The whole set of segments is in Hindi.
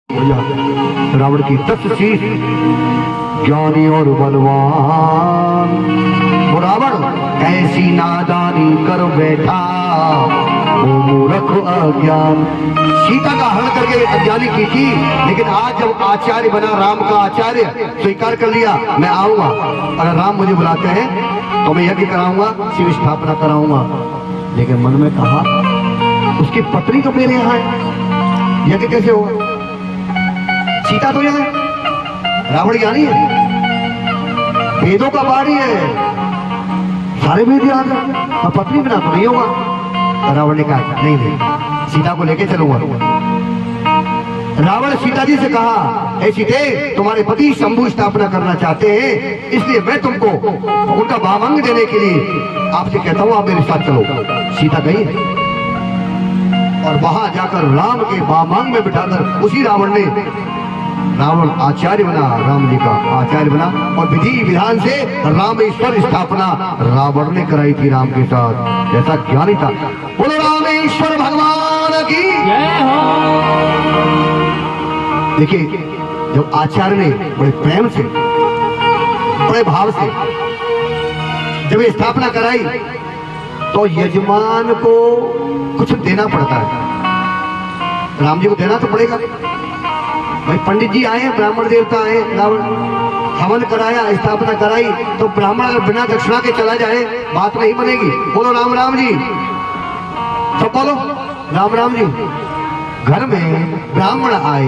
रावण की 10 शीश, ज्ञानी और बलवान। वो रावण ऐसी नादानी कर बैठा, वो मूर्ख अज्ञान। सीता का हरण करके अज्ञानी की थी, लेकिन आज जब आचार्य बना, राम का आचार्य स्वीकार कर लिया, मैं आऊंगा, अगर राम मुझे बुलाते हैं तो मैं यज्ञ कराऊंगा, शिव स्थापना कराऊंगा। लेकिन मन में कहा उसकी पत्नी तो मेरे यहाँ है, यज्ञ कैसे होगा? सीता तो यहाँ है, रावण ज्ञानी है, वेदों का पारी है, सारे वेद याद है, और पत्नी बिना तो नहीं होगा। रावण ने कहा नहीं, सीता को लेके चलूंगा। रावण सीता जी से कहा, ऐ सीते, तुम्हारे पति शंभु स्थापना करना चाहते हैं, इसलिए मैं तुमको उनका वामंग देने के लिए आपसे कहता हूं, आप मेरे साथ चलो। सीता गई और वहां जाकर राम के वामंग में बिठाकर उसी रावण ने, रावण आचार्य बना, राम जी का आचार्य बना, और विधि विधान से रामेश्वर स्थापना रावण ने कराई थी राम के साथ। ऐसा ज्ञानी था। बोलो रामेश्वर भगवान की जय हो। देखिए, जब आचार्य ने बड़े प्रेम से, बड़े भाव से जब ये स्थापना कराई, तो यजमान को कुछ देना पड़ता है। राम जी को देना तो पड़ेगा भाई। पंडित जी आए, ब्राह्मण देवता आए, रावण हवन कराया, स्थापना कराई, तो ब्राह्मण अगर बिना दक्षिणा के चला जाए, बात नहीं बनेगी। बोलो राम राम जी, सब बोलो राम राम जी। घर में ब्राह्मण आए,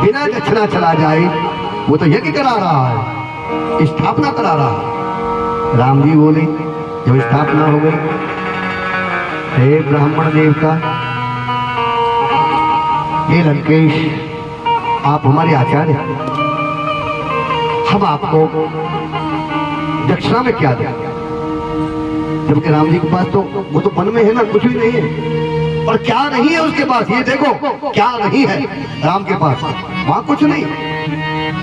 बिना दक्षिणा चला जाए, वो तो यज्ञ करा रहा है, स्थापना करा रहा है। राम जी बोले, जब स्थापना हो गई, हे ब्राह्मण देवता, हे लंकेश, आप हमारे आचार्य, हम आपको दक्षिणा में क्या दें? जबकि राम जी के पास तो वो तो वन में है ना, कुछ भी नहीं है। और क्या नहीं है उसके पास, ये देखो क्या नहीं है राम के पास, वहां कुछ नहीं।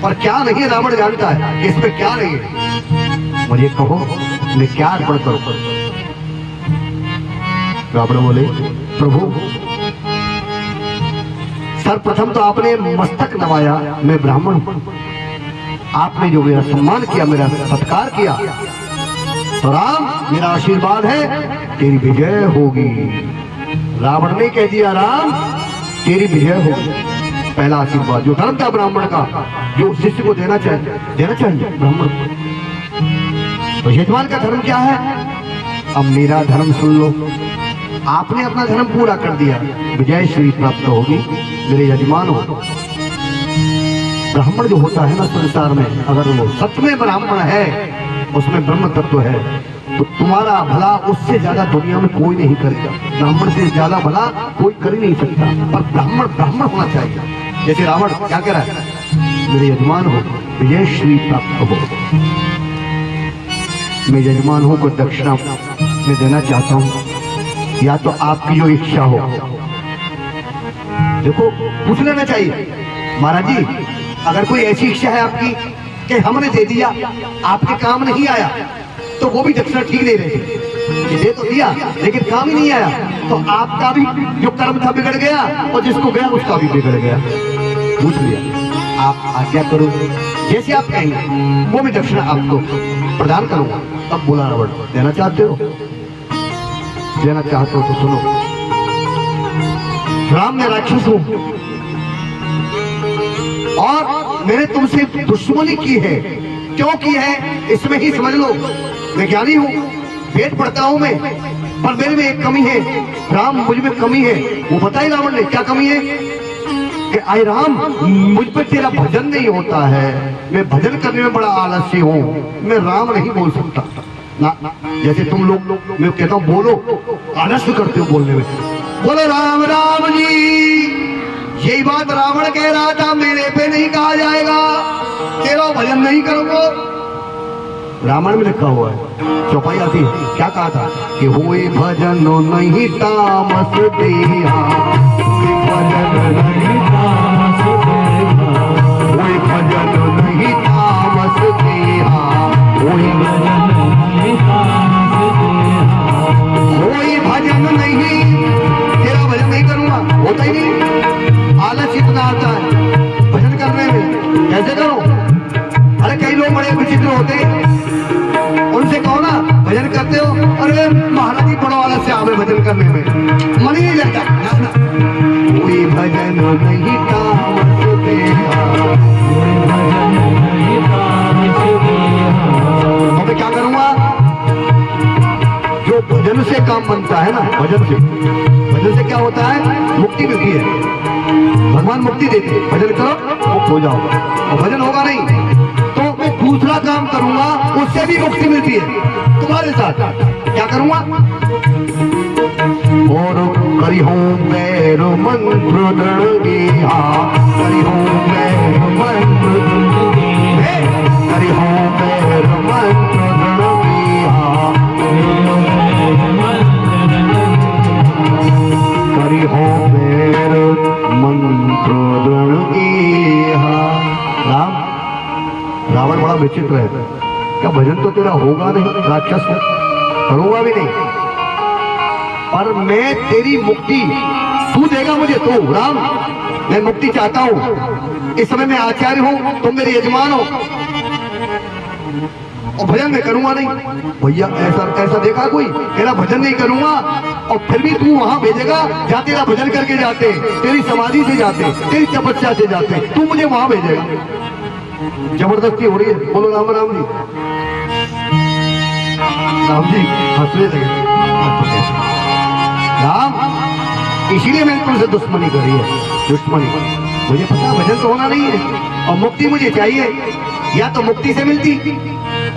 और क्या नहीं है रावण जानता है कि इसमें क्या नहीं है। मुझे कहो, मैं क्या अर्पण करूं? रावण बोले, प्रभु, सर्वप्रथम तो आपने मस्तक नवाया, मैं ब्राह्मण हूं, आपने जो मेरा सम्मान किया, मेरा सत्कार किया, तो राम मेरा आशीर्वाद है, तेरी विजय होगी। रावण ने कह दिया, राम तेरी विजय होगी। पहला आशीर्वाद जो धर्म था ब्राह्मण का, जो शिष्य को देना चाहिए ब्राह्मण को। तो यजमान का धर्म क्या है? अब मेरा धर्म सुन लो, आपने अपना धर्म पूरा कर दिया, विजय श्री प्राप्त होगी, मेरे यजमान हो। ब्राह्मण जो होता है ना संसार में, अगर वो सच में ब्राह्मण है, उसमें ब्रह्म तत्व है, तो तुम्हारा भला उससे ज्यादा दुनिया में कोई नहीं करेगा। ब्राह्मण से ज्यादा भला कोई कर ही नहीं सकता, पर ब्राह्मण ब्राह्मण होना चाहिए। जैसे रावण क्या कह रहा है, मेरे यजमान हो, विजय श्री प्राप्त हो। मैं यजमान हूं को दक्षिणा में देना चाहता हूं, या तो आपकी जो इच्छा हो। देखो, पूछ लेना चाहिए, महाराज जी, अगर कोई ऐसी इच्छा है आपकी कि हमने दे दिया, आपके काम नहीं आया, तो वो भी दक्षिणा ठीक नहीं रहती। दे तो दिया लेकिन काम ही नहीं आया, तो आपका भी जो कर्म था बिगड़ गया, और जिसको गया उसका भी बिगड़ गया। पूछ लिया, आप आज्ञा करो, जैसे आप कहेंगे वो भी दक्षिणा आपको प्रदान करूंगा। तब बोला रावण, देना चाहते हो? देना चाहते हो तो सुनो, राम ने राक्षस हूं और मैंने तुमसे दुश्मनी की है। क्यों की है इसमें ही समझ लो। मैं ज्ञानी हूं, वेद पढ़ता हूं मैं, पर मेरे में एक कमी है। राम, मुझ में कमी है। वो बताए रावण ने क्या कमी है कि आए राम, मुझ पर तेरा भजन नहीं होता है, मैं भजन करने में बड़ा आलसी हूं, मैं राम नहीं बोल सकता ना। जैसे तुम लोग, मैं कहता हूं बोलो, आलस्य करते हो बोलने में। बोलो राम राम जी। यही बात रावण कह रहा था, मेरे पे नहीं कहा जाएगा, तेरा भजन नहीं करूंगा। रामायण में लिखा हुआ है, चौपाई आती है, क्या कहा था कि होए भजन नहीं तामस देहा, भजन नहीं तामस देहा, होए भजन नहीं तामस देहा, होए भजन नहीं तामस देहा, होए भजन नहीं, तेरा भजन नहीं करूंगा, होता ही नहीं। आलस इतना आता है, तो मैं क्या करूंगा? जो भजन से काम बनता है ना, भजन से क्या होता है? मुक्ति मिलती है। भगवान मुक्ति देते हैं, भजन करो मुक्त हो जाओ। और भजन होगा नहीं तो मैं दूसरा काम करूंगा, उससे भी मुक्ति मिलती है। तुम्हारे साथ क्या करूंगा? और करी हूं पैर मंत्र दृढ़, करी हूं पैर मंत्र करी हूं पैर मंत्र करी हूं पैर मंत्र दृढ़। राम, रावण बड़ा विचित्र है। क्या भजन तो तेरा होगा नहीं, राक्षस करूंगा भी नहीं, पर मैं तेरी मुक्ति तू देगा मुझे। तो राम, मैं मुक्ति चाहता हूं। इस समय मैं आचार्य हूं, तुम मेरे यजमान हो, और भजन मैं करूंगा नहीं। भैया ऐसा देखा कोई? तेरा भजन नहीं करूंगा और फिर भी तू वहां भेजेगा जहां तेरा भजन करके जाते, तेरी समाधि से जाते, तेरी तपस्या से जाते, तू मुझे वहां भेजेगा। जबरदस्ती हो रही है। बोलो राम राम जी। राम जी हंसने लगे। राम, इसीलिए मैंने तुमसे दुश्मनी करी है। दुश्मनी, मुझे पता भजन तो होना नहीं है और मुक्ति मुझे चाहिए। या तो मुक्ति से मिलती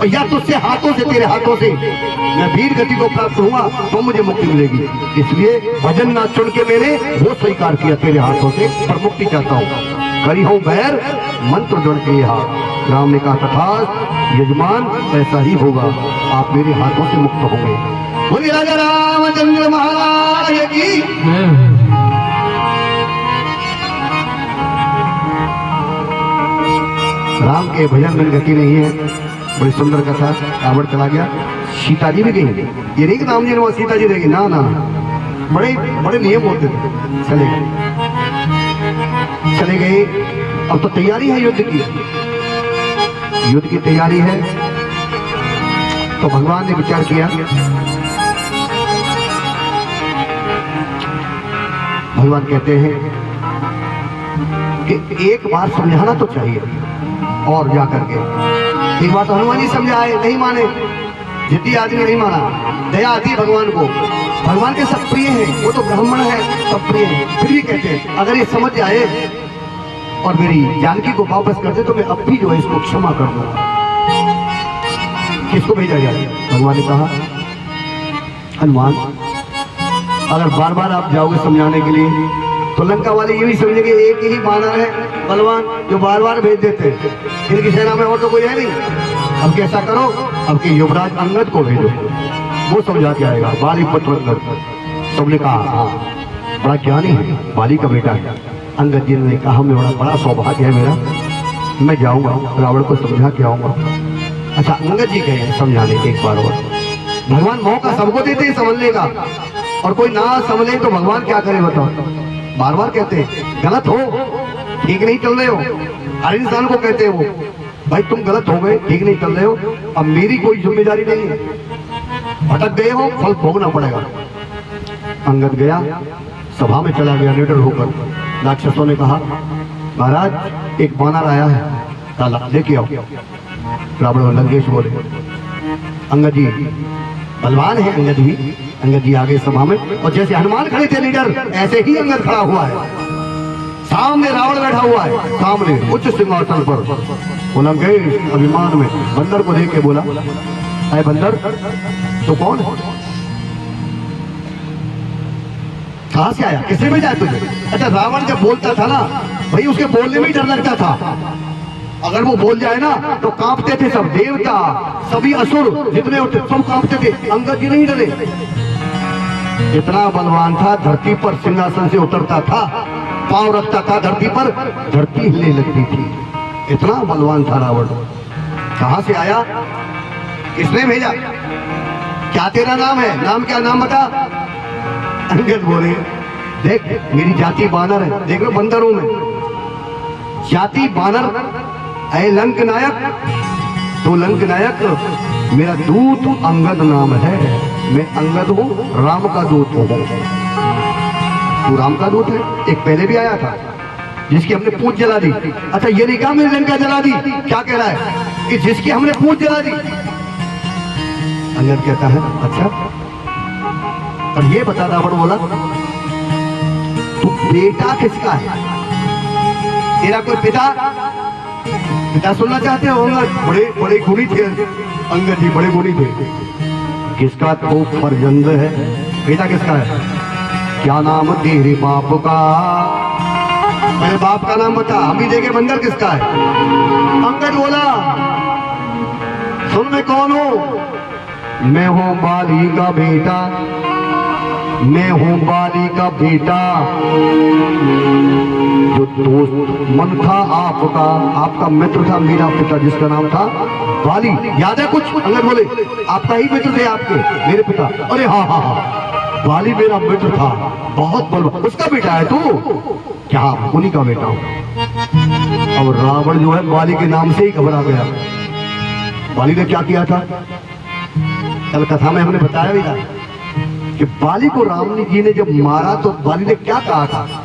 और या तुझसे हाथों से, तेरे हाथों से मैं वीर गति को प्राप्त हुआ तो मुझे मुक्ति मिलेगी। इसलिए भजन ना चुन के मैंने वो स्वीकार किया तेरे हाथों से, पर मुक्ति चाहता हूँ। करी हूं बैर मंत्र जुड़ के हाथ। राम ने कहा तथास्तु यजमान, ऐसा ही होगा, आप मेरे हाथों से मुक्त होंगे। बोलिए राजा रामचंद्र महाराज की। राम के भजन में गति नहीं है। बड़ी सुंदर कथा। रावण चला गया, सीता जी भी गई। ये नहीं कि राम जी ने वहां सीता जी रहेगी, ना ना, बड़े बड़े नियम होते थे। चले गए। अब तो तैयारी है युद्ध की, युद्ध की तैयारी है। तो भगवान ने विचार किया, भगवान कहते हैं कि एक बार समझाना तो चाहिए। और जाकर के एक बार तो हनुमान जी समझाए, नहीं माने। जिद्दी आदमी नहीं माना। दया आती है भगवान को, भगवान के सब प्रिय हैं, वो तो ब्राह्मण है, सब प्रिय है। फिर भी कहते हैं अगर ये समझ जाए और मेरी जानकी को वापस कर दे तो मैं अब भी जो है इसको क्षमा कर दूंगा। किसको भेजा जाए? भगवान ने कहा हनुमान, अगर बार बार आप जाओगे समझाने के लिए तो लंका वाले ये भी समझेंगे एक ही बानर है बलवान जो बार बार भेज देते हैं, इनकी सेना में और तो कोई है नहीं। अब कैसा करो, अब के युवराज अंगद को भेजो, वो समझा के आएगा। बाली पुत्र अंगद। सबने कहा हाँ, बड़ा ज्ञानी है, बाली का बेटा है। अंगद जी ने कहा मेरा बड़ा सौभाग्य है मेरा, मैं जाऊंगा रावण को समझा के आऊंगा। अच्छा, अंगद जी गए समझाने एक बार और। भगवान मौका सबको देते हैं समझने का, और कोई ना समझे तो भगवान क्या करे बताओ। बार बार कहते हैं गलत हो, ठीक नहीं चल रहे हो। हर इंसान को कहते हैं वो, भाई तुम गलत हो गए, ठीक नहीं चल रहे हो, अब मेरी कोई जिम्मेदारी नहीं है, भटक गए हो, फल भोगना पड़ेगा। अंगद गया, सभा में चला गया निडर होकर। राक्षसों ने कहा महाराज एक बानर आया है, ताला लेके आओ। रावण और लंकेश बोले। अंगद जी बलवान है, अंगद जी आ गए सभा में, और जैसे हनुमान खड़े थे लीडर, ऐसे ही अंगद खड़ा हुआ है। सामने रावण बैठा हुआ है, सामने उच्च सिंहासन पर। वो लंकेश अभिमान में बंदर को देख के बोला, अरे बंदर तो कौन है, कहां से आया, किसने भेजा तुझे? अच्छा, रावण जब बोलता था ना भाई, उसके बोलने में डर लगता था। अगर वो बोल जाए ना तो कांपते थे सब, देवता सभी असुर जितने होते सब कांपते थे। अंगद जी नहीं डरे, इतना बलवान था, धरती पर सिंहासन से उतरता था, पांव रखता था धरती पर, धरती हिलने लगती थी, इतना बलवान था रावण। कहां से आया, किसने भेजा, क्या तेरा नाम है, नाम क्या, नाम बता। अंगद बोले देख मेरी जाति बानर है, देख लो बंदर हूं मैं, जाति बानर। ऐ लंक नायक, तो लंक नायक मेरा दूत अंगद नाम है, मैं अंगद हूँ, राम का दूत हूँ। तू राम का दूत है, एक पहले भी आया था, जिसकी हमने पूंछ जला दी। अच्छा ये नहीं कहा मेरी लंका जला दी, क्या कह रहा है कि जिसकी हमने पूंछ जला दी। अंगद कहता है अच्छा, और ये बता, रावण बोला तू बेटा किसका है? तेरा कोई पिता? पिता सुनना चाहते हो? अंगद बड़े बड़े गुणी थे, अंगद जी बड़े गुणी थे। किसका तो फर्जंद है, बेटा किसका है? क्या नाम तेरे बाप का? मेरे बाप का नाम बता, हम भी देखे बंदर किसका है। अंगद बोला सुन मैं कौन हूं? मैं हूं बाली का बेटा, मैं हूं बाली का बेटा, जो दोस्त मन था आपका, आपका मित्र था मेरा पिता जिसका नाम था बाली। याद है कुछ? अंगद बोले आपका ही मित्र थे आपके मेरे पिता। अरे हाँ हाँ हाँ, बाली मेरा मित्र था, बहुत बलवान। उसका बेटा है तू? क्या उन्हीं का बेटा हूं। अब रावण जो है बाली के नाम से ही घबरा गया। बाली ने क्या किया था? कल कथा में हमने बताया भी था कि बाली को राम जी ने जब मारा तो बाली ने क्या कहा था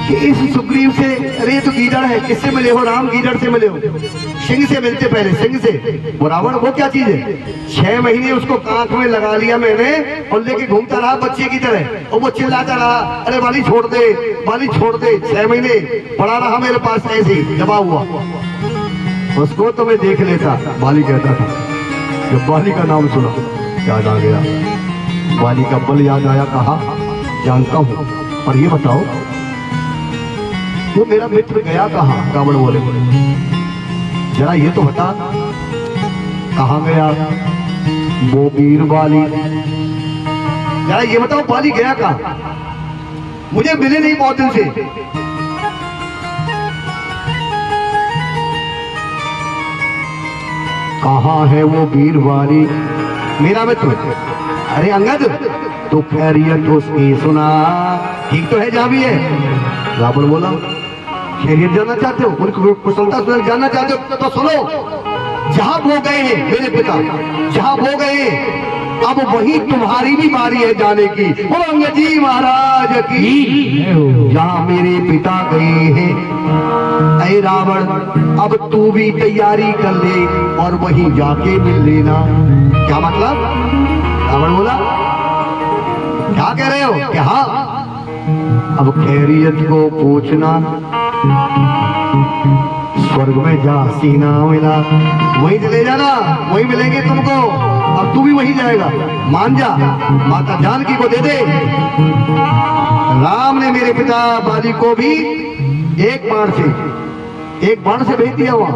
कि इस सुग्रीव से, अरे तो गीदड़ है, किससे मिले हो राम? गीदड़ से मिले हो, सिंह से मिलते पहले, सिंह से। वो रावण वो क्या चीज है? 6 महीने उसको कांख में लगा लिया मैंने और लेके घूमता रहा बच्चे की तरह, और वो चिल्लाता रहा अरे बाली छोड़ दे, बाली छोड़ दे। 6 महीने पड़ा रहा मेरे पास ऐसे दबा हुआ। उसको तो मैं देख लेता, बाली कहता था। जब बाली का नाम सुना याद आ गया, बाली का बल याद आया। कहा जानता हूं, पर ये बताओ वो मेरा मित्र गया कहाँ? रावण बोले जरा ये तो बता कहाँ गया वो वीर बाली? जरा ये बताओ बाली गया कहाँ? मुझे मिले नहीं बहुत दिन से। कहाँ है वो वीर बाली मेरा मित्र? अरे अंगद तो खैरियत उसकी सुना, ठीक तो है जहां भी है। रावण बोला खैरियत जानना चाहते हो, उनकी कुशलता जानना चाहते हो तो सुनो। जहां वो गए हैं मेरे पिता, जहां वो गए अब वही तुम्हारी भी बारी है जाने की। बोलो अंगद जी महाराज की। जहां मेरे पिता गए हैं ऐ रावण, अब तू भी तैयारी कर ले और वहीं जाके मिल लेना। क्या मतलब? रावण बोला क्या कह रहे हो? क्या हाँ, अब खैरियत को पूछना, स्वर्ग में जा सीना मिला, वहीं चले जाना, वहीं मिलेंगे तुमको। अब तू भी वहीं जाएगा, मान जा, माता जानकी को दे दे। राम ने मेरे पिता बाली को भी एक बाण से भेज दिया वहां।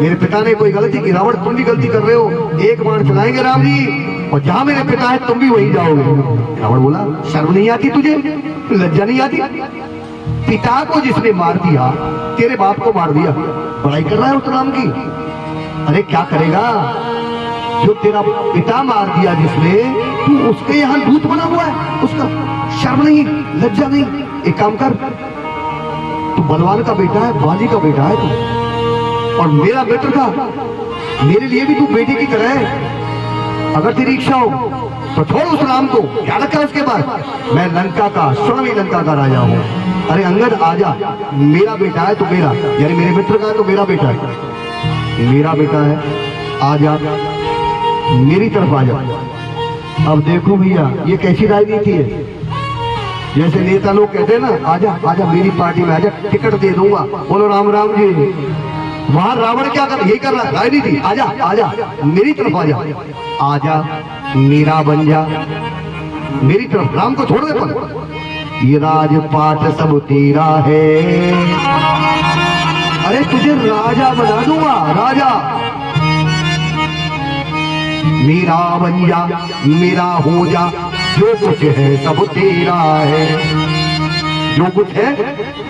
मेरे पिता ने कोई गलती की, रावण तुम भी गलती कर रहे हो, एक बाण चलाएंगे राम जी और जहां मेरे पिता है तुम भी वहीं जाओगे। रावण बोला शर्म नहीं आती तुझे? लज्जा नहीं आती? पिता को जिसने मार दिया, तेरे बाप को मार दिया, बड़ाई कर रहा है उस राम की? अरे क्या करेगा? जो तेरा पिता मार दिया जिसने, तू उसके यहाँ दूत बना हुआ है, उसका शर्म नहीं, लज्जा नहीं? एक काम कर, तू बलवान का बेटा है, बाली का बेटा है तू, और मेरा मित्र था, मेरे लिए भी तू बेटे की तरह है। अगर तेरी इच्छा हो तो छोड़ उस राम को, क्या रखा उसके बाद? मैं लंका का, स्वयं लंका का राजा हूँ। अरे अंगद आजा, मेरा बेटा है तो मेरा, यानी मेरे मित्र का है तो मेरा बेटा है, मेरा बेटा है, आजा मेरी तरफ आजा। अब देखो भैया ये कैसी राजनीति है? जैसे नेता लोग कहते हैं ना आजा आजा मेरी पार्टी में आजा, टिकट दे दूंगा, बोलो राम राम जी। वहां रावण क्या कर, यही कर रहा है राजनीति, आजा आजा मेरी तरफ आजा, आजा मेरा बन जा, मेरी तरफ। राम को छोड़ दे, पर ये राजपाट सब तेरा है, अरे तुझे राजा बना दूंगा, राजा मेरा बन जा, मेरा हो जा, जो कुछ है सब तेरा है, जो कुछ है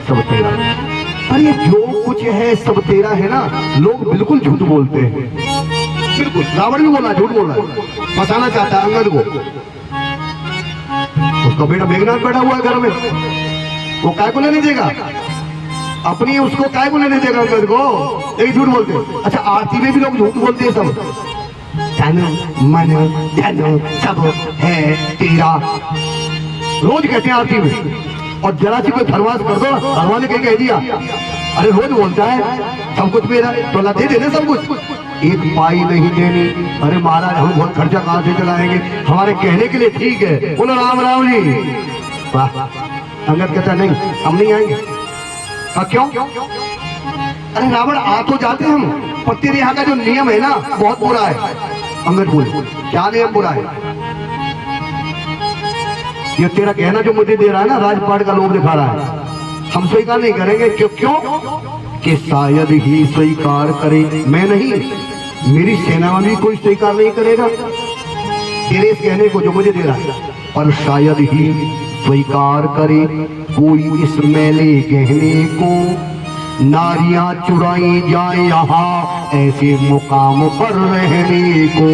सब तेरा। पर ये जो कुछ है सब तेरा है ना, लोग बिल्कुल झूठ बोलते हैं, बिल्कुल। रावण भी बोला, झूठ बोला, फंसाना चाहता है अंगद को। उसका बेटा मेघनाथ बैठा हुआ है घर में, वो काय को लेने देगा अपनी, उसको काय को लेने देगा अंगद को? यही झूठ बोलते। अच्छा आरती में भी लोग झूठ बोलते हैं, सब तन मन धन सब है तेरा, रोज कहते हैं आरती में। और जरा सी कोई फरमाश कर दो, भगवान ने कह दिया अरे रोज बोलता है सब कुछ मेरा, तो अल्लाह दे देने सब कुछ, एक पाई नहीं देनी। अरे महाराज हम बहुत खर्चा कहाँ से चलाएंगे, हमारे कहने के लिए ठीक है, बोलो राम राम जी। वाह, अंगद कहता नहीं हम नहीं आएंगे। क्यों? अरे रावण आ तो जाते हम, पर तेरे यहाँ का जो नियम है ना बहुत बुरा है। अंगद बोले क्या नियम बुरा है? ये तेरा कहना जो मुझे दे रहा है ना, राजपाट का लोभ दिखा रहा है, हम स्वीकार नहीं करेंगे। क्यों? कि शायद ही स्वीकार करे, मैं नहीं, मेरी सेना में भी कोई स्वीकार नहीं करेगा तेरे इस कहने को जो मुझे दे रहा है, पर शायद ही स्वीकार करे कोई इस मैले कहने को, नारियां चुराई जाए यहाँ ऐसे मुकाम पर रहने को।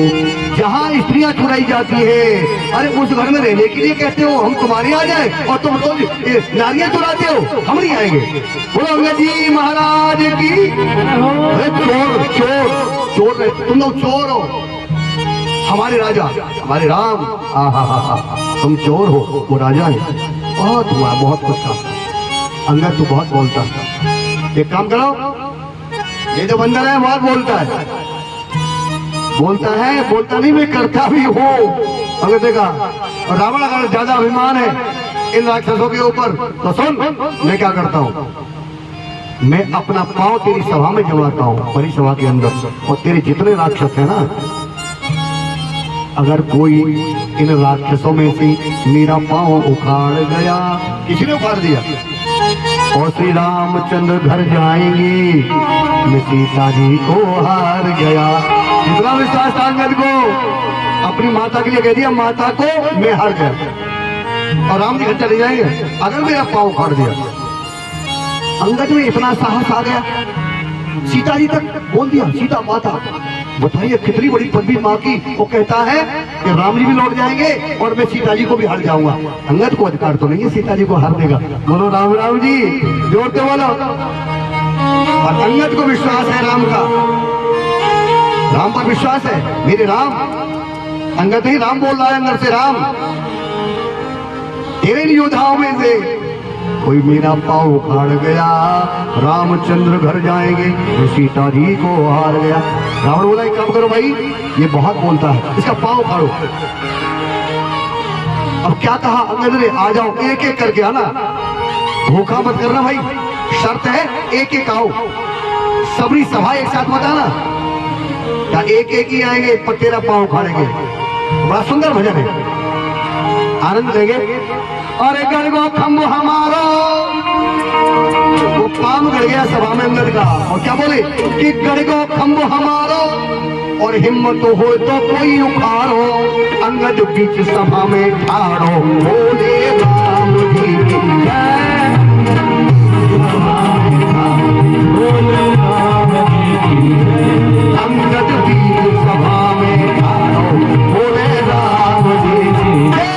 जहाँ स्त्रियां चुराई जाती है, अरे उस घर में रहने के लिए कहते हो हम तुम्हारे यहाँ जाए, और तुम तो नारियां चुराते हो, हम नहीं आएंगे। बोलो अंगद जी महाराज की। अरे चोर चोर चोर, तुम लोग चोर हो, हमारे राजा हमारे राम, तुम चोर हो, वो राजा है। बहुत हुआ, बहुत कुछ था। अंगद तो बहुत बोलता है, एक काम करो, ये जो बंदर है बहुत बोलता है, बोलता नहीं, मैं करता भी हूँ। अगर देखा, और रावण अगर ज्यादा अभिमान है इन राक्षसों के ऊपर, तो सुन मैं क्या करता हूँ, मैं अपना पांव तेरी सभा में जमाता हूँ, बड़ी सभा के अंदर, और तेरे जितने राक्षस है ना, अगर कोई इन राक्षसों में से मेरा पांव उखाड़ गया, किसी ने उखाड़ दिया, और श्री रामचंद्र घर जाएंगे, मैं सीता जी को हार गया। इतना विश्वास था अंगद को, अपनी माता के लिए कह दिया माता को मैं हार गया, और राम जी घर चले जाएंगे अगर मेरा पांव उखाड़ दिया। अंगद में इतना साहस आ गया, सीता जी तक बोल दिया, सीता माता। बताइए कितनी बड़ी पदवी माँ की। वो कहता है कि राम जी भी लौट जाएंगे और मैं सीता जी को भी हार जाऊंगा। अंगद को अधिकार तो नहीं है सीता जी को हार देगा। बोलो राम राम जी, जोर के बोलो। और अंगद को विश्वास है राम का, राम पर विश्वास है, मेरे राम। अंगद ही राम बोल रहा है अंदर से, राम तेरे योद्धाओं में से कोई मेरा पाँव उखाड़ गया, रामचंद्र घर जाएंगे, मैं सीता जी को हार गया। रावण बोला एक काम करो भाई, ये बहुत बोलता है, इसका पाँव उखाड़ो। अब क्या कहा अंगद ने, आ जाओ एक एक करके आना, धोखा मत करना भाई, शर्त है एक एक आओ, सबरी सभा एक साथ मत आना, या एक एक ही आएंगे पर तेरा पाँव उखाड़ेंगे। बड़ा सुंदर भजन है, आनंद लेंगे। और गढ़ गो खम्भ हमारो, वो पाम गड़ गया सभा में अंगद का, और क्या बोले कि गढ़ गो खम्भ हमारो, और हिम्मत हो तो कोई उखाड़ो, अंगद बीच सभा में ठाड़ो, बोले राम जी की जय, बोले राम जी की जय। अंगद बीच सभा में ठाड़ो, बोले राम जी की जय।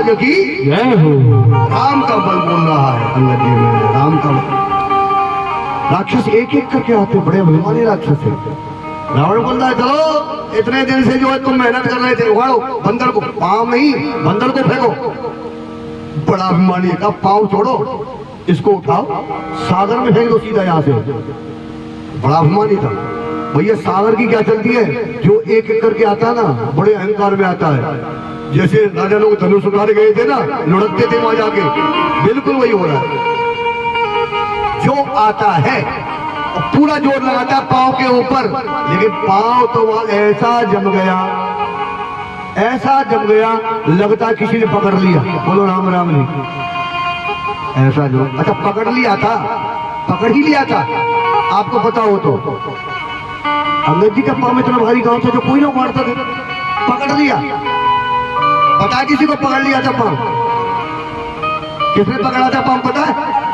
महाराज की जय हो। राम का बल बोल रहा है अंगद जी में, राम का बल। राक्षस एक एक करके आते, बड़े अभिमानी राक्षस है। रावण बोल रहा है चलो इतने दिन से जो है तुम मेहनत कर रहे थे, उखाड़ो बंदर को, पाँव नहीं बंदर को फेंको। बड़ा अभिमानी है, पाँव छोड़ो इसको उठाओ सागर में फेंक दो सीधा यहाँ से। बड़ा अभिमानी था भैया। सागर की क्या चलती है, जो एक एक करके आता है ना बड़े अहंकार में आता है। जैसे राजा लोग धनुष उठाने गए थे ना, लुढ़कते थे वहां जाके, बिल्कुल वही हो रहा है। जो आता है पूरा जोर लगाता है पांव के ऊपर, लेकिन पांव तो वहां ऐसा जम गया, ऐसा जम गया लगता किसी ने पकड़ लिया। बोलो राम राम नहीं ऐसा जो, अच्छा पकड़ लिया था, पकड़ ही लिया था। आपको पता हो तो अंगद जी का पांव में इतना भारी गांव था जो कोई ना उखाड़ता था, पकड़ लिया। पता है किसी को पकड़ लिया था पांव, किसने पकड़ा था पांव पता है?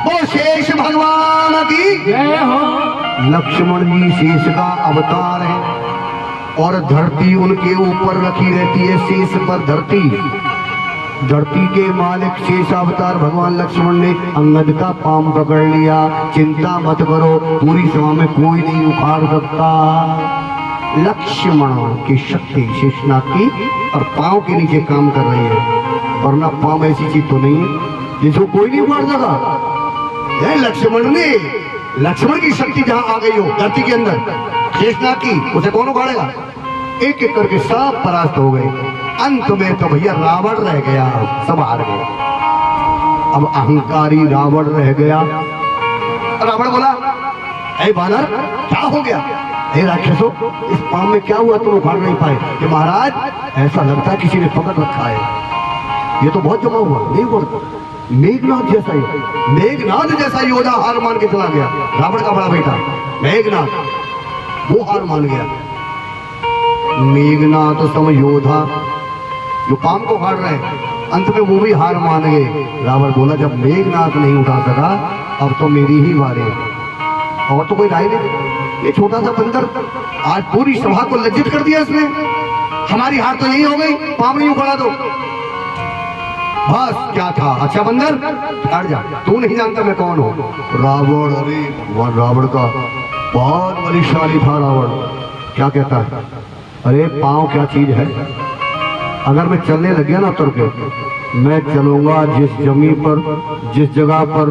वो शेष भगवान की जय हो। लक्ष्मण जी शेष का अवतार है और धरती उनके ऊपर रखी रहती है, शेष पर धरती। धरती के मालिक शेष अवतार भगवान लक्ष्मण ने अंगद का पांव पकड़ लिया। चिंता मत करो, पूरी सभा में कोई नहीं उखाड़ सकता। लक्ष्मण की शक्ति शेषनाग की और पांव के नीचे काम कर रही है, वरना पांव ऐसी चीज तो नहीं है जिसको कोई नहीं उखाड़ सका। लक्ष्मण ने, लक्ष्मण की शक्ति जहां आ गई हो धरती के अंदर शेषनाग की, उसे कौन उखाड़ेगा? एक एक करके सब परास्त हो गए। अंत में तो भैया रावण रह गया, सब हार गए। अब अहंकारी रावण रह गया। रावण बोला ऐ बानर क्या हो गया, हे राक्षसों इस पांव में क्या हुआ तुम उखाड़ नहीं पाए? कि महाराज ऐसा लगता है किसी ने पकड़ रखा है, ये तो बहुत जमा हुआ। नहीं बोलता मेघनाथ जैसा ही, मेघनाथ जैसा योद्धा हार मान के चला गया। रावण का बड़ा बेटा मेघनाथ, वो हार मान गया। मेघनाथ सम योद्धा जो पांव को उखाड़ रहे हैं, अंत में वो भी हार मान गए। रावण बोला जब मेघनाथ नहीं उठा सका अब तो मेरी ही बारी है, और तो कोई राय नहीं। ये छोटा सा बंदर आज पूरी सभा को लज्जित कर दिया इसने। हमारी हार तो यही हो गई, पांव नहीं उखाड़ा तो बस क्या था। अच्छा बंदर हट जा, तू नहीं जानता मैं कौन हूँ। रावण, अरे भगवान रावण का बहुत बलिशाली था रावण। क्या कहता है, अरे पांव क्या चीज है, अगर मैं चलने लग गया ना उतर के, मैं चलूंगा जिस जमीन पर, जिस जगह पर।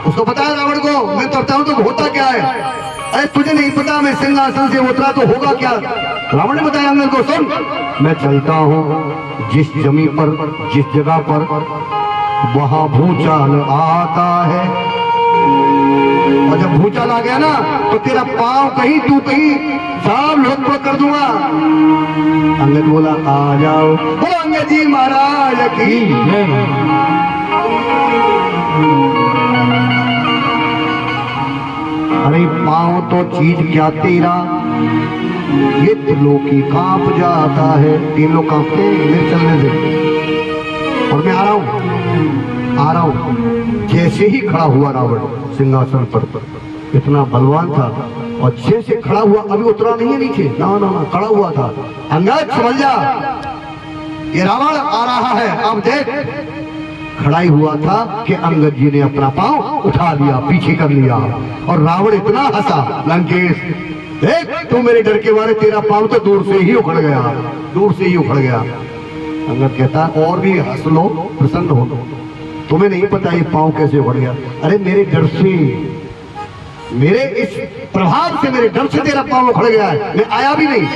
उसको पता है रावण को मैं तरता हूँ तो होता क्या है। अरे तुझे नहीं पता मैं सिंहासन से उतरा तो होगा क्या। रावण ने बताया अंगद को, सुन मैं चलता हूँ जिस जमीन पर, जिस जगह पर, वहां भूचाल आता है, और जब भूचाल आ गया ना तो तेरा पांव कहीं तू कहीं सब लोग कर दूंगा। अंगद बोला आ जाओ। बोलो अंगद जी महाराज की। अरे पांव तो चीज क्या तेरा, ये त्रिलोकी कांप जाता है। तीन लोग कांपते मेरे चलने से, और मैं आ रहा हूं, आ रहा हूं। जैसे ही खड़ा हुआ रावण सिंहासन पर, इतना बलवान था, और जैसे खड़ा हुआ, अभी उतरा नहीं है नीचे, ना ना ना खड़ा हुआ था। अंगद समझ जा ये रावण आ रहा है, अब देख। खड़ा ही हुआ था कि अंगद जी ने अपना पांव उठा लिया, पीछे कर लिया, और रावण इतना हंसा, लंकेश देख तू मेरे डर के मारे तेरा पांव तो दूर से ही उखड़ गया, दूर से ही उखड़ गया। अंगद कहता और भी हंस लो, प्रसन्न हो लो, तुम्हें नहीं पता ये पांव कैसे उखड़ गया। अरे मेरे डर से, मेरे इस प्रभाव से, मेरे डर से तेरा पांव उखड़ गया है, मैं आया भी नहीं।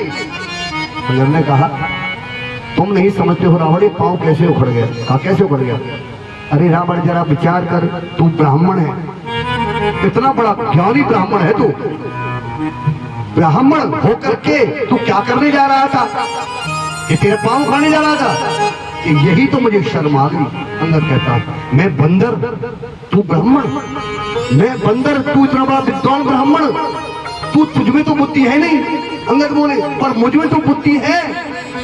अंगद ने कहा तुम नहीं समझते हो रावण ये पांव कैसे उखड़ गया। कहा कैसे उखड़ गया? अरे रावण जरा विचार कर, तू ब्राह्मण है, इतना बड़ा ज्ञानी ब्राह्मण है तू, ब्राह्मण होकर के तू क्या करने जा रहा था? ये तेरे पांव खाने जा रहा था? कि यही तो मुझे शर्म आ गई। अंगद कहता मैं बंदर, तू ब्राह्मण, मैं बंदर, तू इतना बड़ा विद्वान ब्राह्मण, तू तुझमें तो बुद्धि है नहीं। अंगद बोले पर मुझमें तो बुद्धि है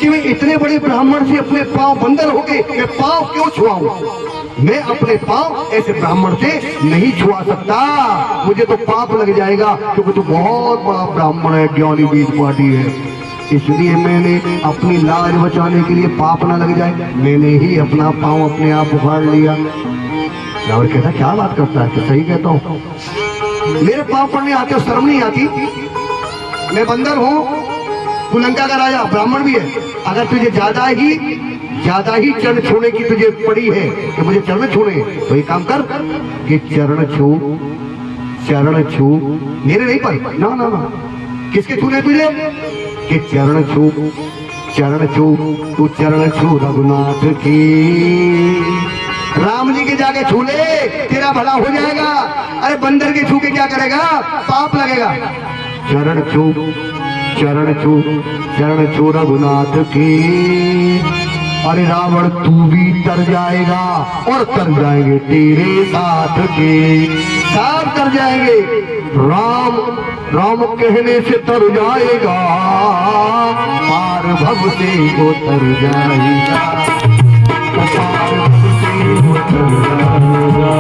कि मैं इतने बड़े ब्राह्मण से अपने पांव बंदर हो गए, मैं पांव क्यों छुआऊं? मैं अपने पांव ऐसे ब्राह्मण से नहीं छुआ सकता, मुझे तो पाप लग जाएगा, क्योंकि तू बहुत बड़ा ब्राह्मण है, ज्ञानी बीज पार्टी है। इसलिए मैंने अपनी लाज बचाने के लिए पाप ना लग जाए मैंने ही अपना पाँव अपने आप उखाड़ लिया। रावण कहता क्या बात करता है? तो सही कहता हूँ, मेरे पाँव पड़ने आते हो, शर्म नहीं आती? मैं बंदर हूँ, तू लंका का राजा, ब्राह्मण भी है। अगर तुझे ज्यादा ही चरण छूने की तुझे पड़ी है कि मुझे चरण छूने, तो एक काम कर कि चरण छू मेरे नहीं पर ना ना ना, किसके छूने तुझे? कि चरण छू तू चरण छू रघुनाथ की। राम जी के जाके छू ले, तेरा भला हो जाएगा। अरे बंदर के छू के क्या करेगा? पाप लगेगा। चरण छू रघुनाथ की। अरे रावण तू भी तर जाएगा और तर जाएंगे तेरे साथ के, सब तर जाएंगे। राम कहने से तर जाएगा, पार भव से वो तर जाएगा, पार भव से वो तर जाएगा,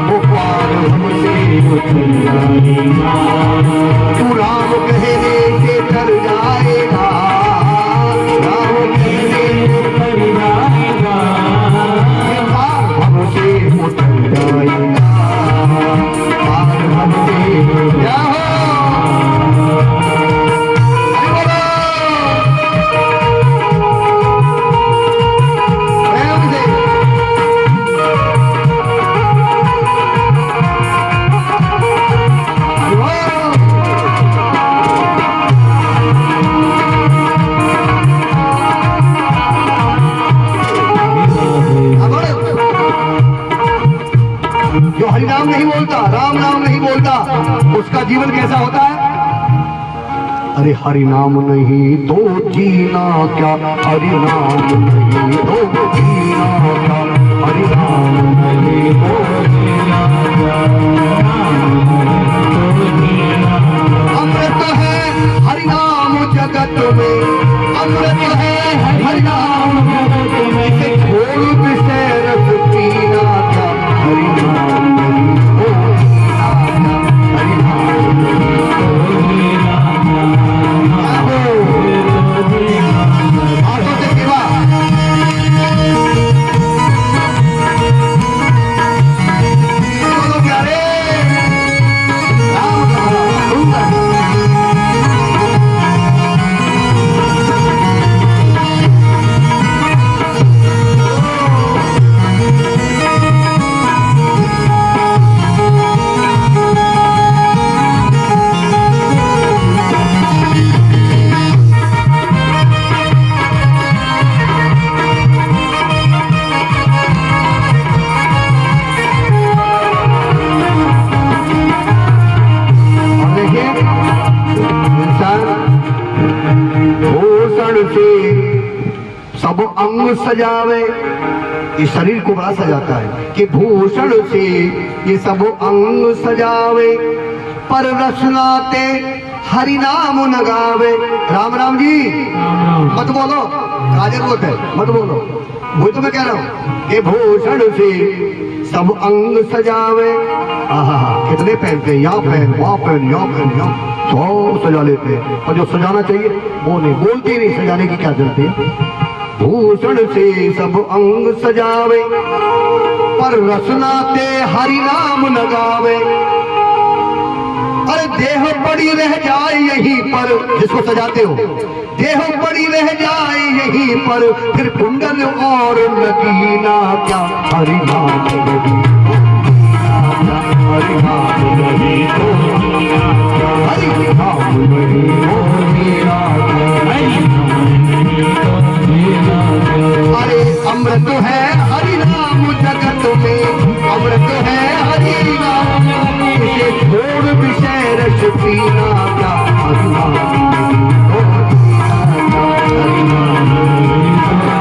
वो पार भव से वो तर जाएगा। तू राम कहने से तर जाएगा, राम कहने से तर जाएगा, पार भव से वो तर जाएगा, पार भव से क्या हो। जो हरिनाम नहीं बोलता, राम नाम नहीं बोलता, उसका जीवन कैसा होता है? अरे हरिनाम नहीं तो जीना क्या, हरिनाम नहीं तो जीना क्या, हरिनाम नहीं तो जीना क्या। अमृत है हरिनाम जगत में, अमृत है हरिनाम जगत में, इसे छोड़ विषय रस पीना क्या, हरिनाम नहीं तो जीना क्या, हरिनाम नहीं तो जीना क्या। आंखों से सिवा बोलो प्यारे राम सुंदर। सब अंग सजावे, ये शरीर को बड़ा सजाता है कि भूषण से ये सब अंग सजावे, पर रसनाते हरि नाम न गावे। राम राम जी मत बोलो, काजल बोलते मत बोलो, वही तो मैं कह रहा हूँ कि भूषण से सब अंग सजावे। कितने पहनते हैं, यहाँ पहन वहाँ पहन यहाँ पहन यहाँ, सब सजा लेते हैं, और जो सजाना चाहिए वो नहीं, बोलते नहीं, सजाने की क्या जरूरत है। भूषण से सब अंग सजावे, पर रसनाते हरि नाम न गावे। अरे देह पड़ी रह जाए यहीं पर, जिसको सजाते हो, देह पड़ी रह जाए यहीं पर, फिर कुंडल और नगीना क्या, हरि नाम नहीं, हरि नाम नहीं तो जीना क्या, हरि नाम नहीं तो जीना क्या। अरे अमृत है हरि नाम जगत में, अमृत है हरि नाम, इसे छोड़ विषय रस पीना क्या, हरि नाम नहीं तो जीना क्या, हरि नाम नहीं तो जीना।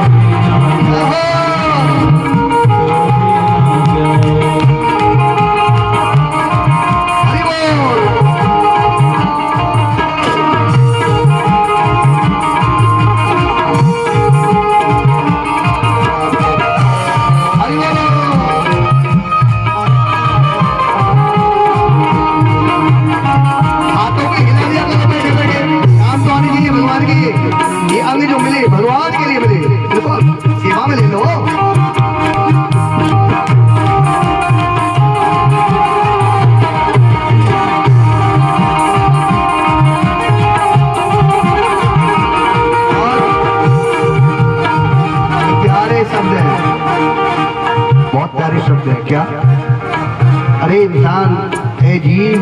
भगवान के लिए मिले, देखो सेवा में ले लो। शब्द है, बहुत प्यारे शब्द है। क्या? अरे इंसान, ए जीव,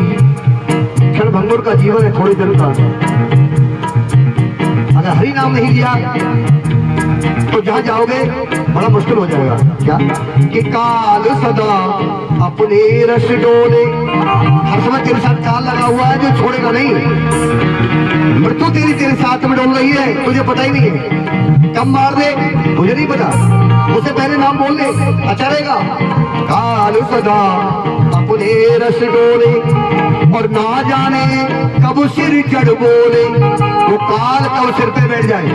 क्षण भंगुर का जीवन है, थोड़ी देर का। अगर हरि नाम नहीं लिया तो जहां जाओगे बड़ा मुश्किल हो जाएगा। क्या? कि काल सदा अपने रस डोले, हर समय तेरे साथ काल लगा हुआ है जो छोड़ेगा नहीं। मृत्यु तेरे साथ में डोल रही है, तुझे पता ही नहीं है। कब मार दे मुझे नहीं पता, उसे पहले नाम बोल ले, अच्छा रहेगा। काल सदा अपने रस डोले और ना जाने कब सिर चढ़ बोले, वो काल कब सिर पे बैठ जाए।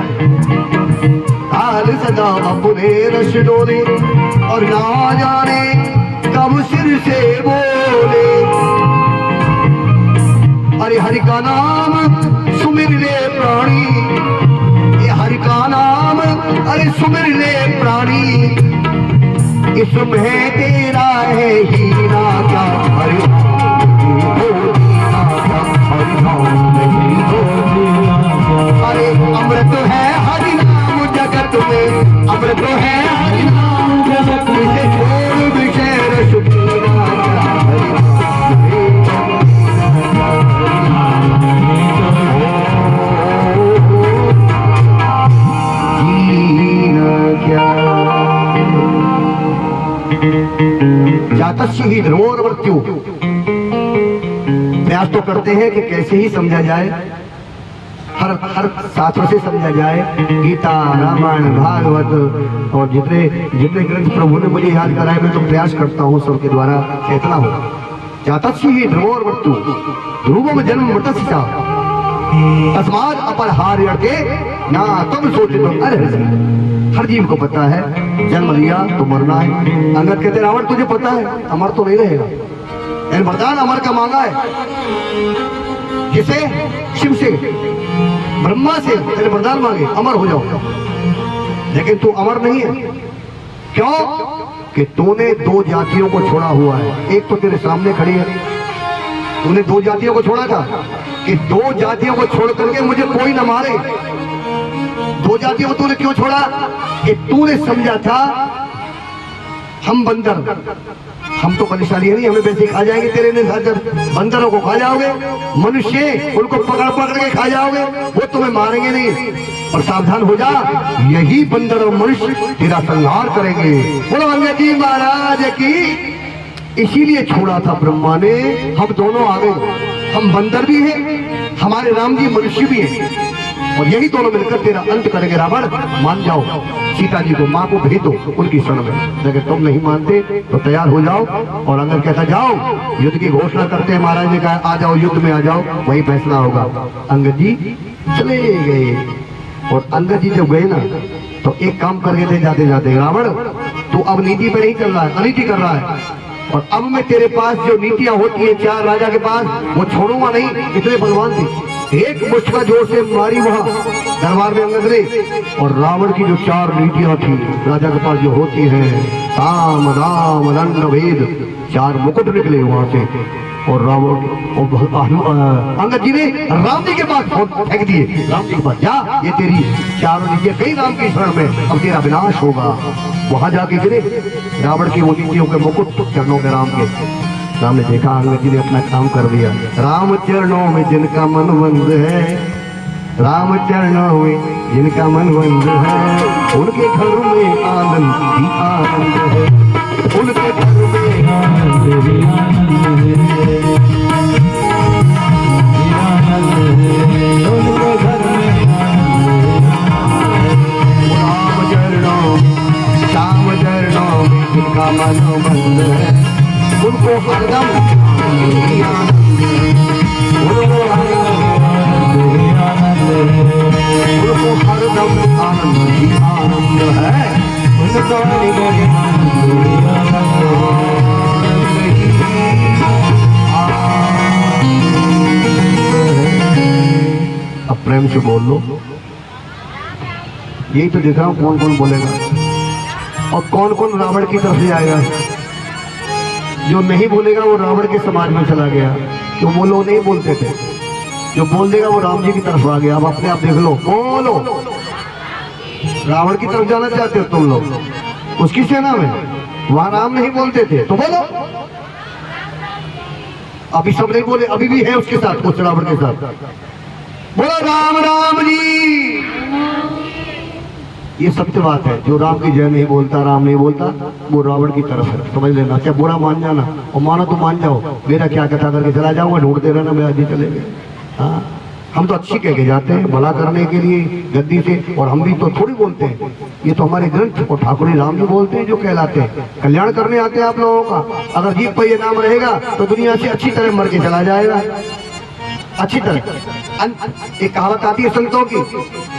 काल सदा अपने रस डोले और ना जाने कब सिर से बोले। अरे हरि का नाम सुमिर ले प्राणी, हरि का नाम अरे सुमिर ले प्राणी, इसमें तेरा है हीरा क्या, हरि अरे अमृत है हरि नाम जगत में, अमृत है हरि नाम जगत में, इसे छोड़ विषय रस पीना क्या, जातस्य ही ध्रुवोर मृत्यु। प्रयास तो करते हैं कि कैसे ही समझा जाए, हर शास्त्र से समझा जाए, गीता, रामायण, भागवत और जितने ग्रंथ प्रभु ने मुझे याद कराए, मैं तो प्रयास करता हूँ सबके द्वारा चेतना हो। जातस्य ही ध्रुवोर मृत्यु, ध्रुवम जन्म मृतस्य तस्माद अपरहार्यते ना तुम सोचे तो। अरे हर जीव को पता है जन्म लिया तो मरना है। अंगद कहते रावण तुझे पता है अमर तो नहीं रहेगा, वरदान अमर का मांगा है। किसे? शिव से, ब्रह्मा से तेरे वरदान मांगे अमर हो जाओ, लेकिन तू अमर नहीं है। क्यों? कि तूने दो जातियों को छोड़ा हुआ है। एक तो तेरे सामने खड़ी है, तूने दो जातियों को छोड़ा था कि दो जातियों को छोड़ करके मुझे कोई न मारे। दो जातियों को तूने क्यों छोड़ा? कि तूने समझा था हम बंदर, हम तो बलशाली है नहीं, हमें वैसे खा जाएंगे तेरे नजर, बंदरों को खा जाओगे, मनुष्य उनको पकड़ पकड़ के खा जाओगे, वो तुम्हें मारेंगे नहीं। और सावधान हो जा, यही बंदर और मनुष्य तेरा संहार करेंगे। बोलो अंगद जी महाराज की। इसीलिए छोड़ा था ब्रह्मा ने। हम दोनों आ गए, हम बंदर भी हैं, हमारे राम जी मनुष्य भी हैं, और यही दोनों मिलकर तेरा अंत करेंगे। रावण मान जाओ, सीता जी को माँ को भेज दो उनकी शरण में, लेकिन तुम नहीं मानते तो तैयार हो जाओ। और अंगद कहता जाओ युद्ध की घोषणा करते हैं। महाराज ने कहा आ जाओ युद्ध में आ जाओ, वही फैसला होगा। अंगद जी चले गए, और अंगद जी जब गए ना तो एक काम करके थे जाते जाते, रावण तू अब नीति पे नहीं चल रहा है, अनीति कर रहा है, और अब मैं तेरे पास जो नीतियां होती है चार राजा के पास, वो छोड़ूंगा नहीं। इतने बलवान थे, एक मुश्का जोर से मारी वहां दरबार में अंगद ने, और रावण की जो चार नीतियां थी राजा के पास जो होती है, साम दाम दंड भेद, चार मुकुट निकले वहां से। और रावण और अंगद जी ने राम जी के पास फेंक दिए। राम जी के पास जा, ये तेरी चारों नीतियां कई राम की शरण में, अब तेरा विनाश होगा। वहां जाके गिरे रावण की वो नीतियों के मुकुट चरणों के राम के। राम ने देखा अंगद जी ने अपना काम कर दिया। राम चरणों में जिनका मन बंद है, राम चरणों में जिनका मन बंद है, उनके घर में आनंद ही आनंद है, उनके घर में आनंद ही आनंद है, उनके घर में राम चरणों श्याम चरणों में जिनका मन बंद है, उनको हरदम आनंद आनंद है, उनको हरदम आनंद ही आनंद है, उनको अब प्रेम से बोल लो। यही तो देख रहा हूँ कौन कौन बोलेगा और कौन कौन रावण की तरफ जाएगा। जो नहीं बोलेगा वो रावण के समाज में चला गया, तो वो लोग नहीं बोलते थे, जो बोल देगा वो राम जी की तरफ आ गया। अब अपने आप देख लो, बोलो रावण की तरफ जाना चाहते हो तुम लोग, उसकी सेना में, वहां राम नहीं बोलते थे तो बोलो। अभी सब नहीं बोले, अभी भी है उसके साथ, उस रावण के साथ। बोलो राम राम जी। ये सत्य बात है, जो राम की जय नहीं बोलता, राम नहीं बोलता, वो रावण की तरफ है, समझ लेना। क्या बुरा मान जाना, और मानो तो मान जाओ, मेरा क्या कथा करके चला जाऊंगा, ढूंढते रहना, मैं आज ही चले गए। हाँ, हम तो अच्छी कह के जाते हैं, भला करने के लिए गद्दी से, और हम भी तो थोड़ी बोलते हैं, ये तो हमारे ग्रंथ और ठाकुर राम जी बोलते हैं, जो कहलाते हैं। कल्याण करने आते हैं आप लोगों का। अगर जीप पर ये नाम रहेगा तो दुनिया से अच्छी तरह मर के चला जाएगा, अच्छी तरह। एक कहावत आती है संतों की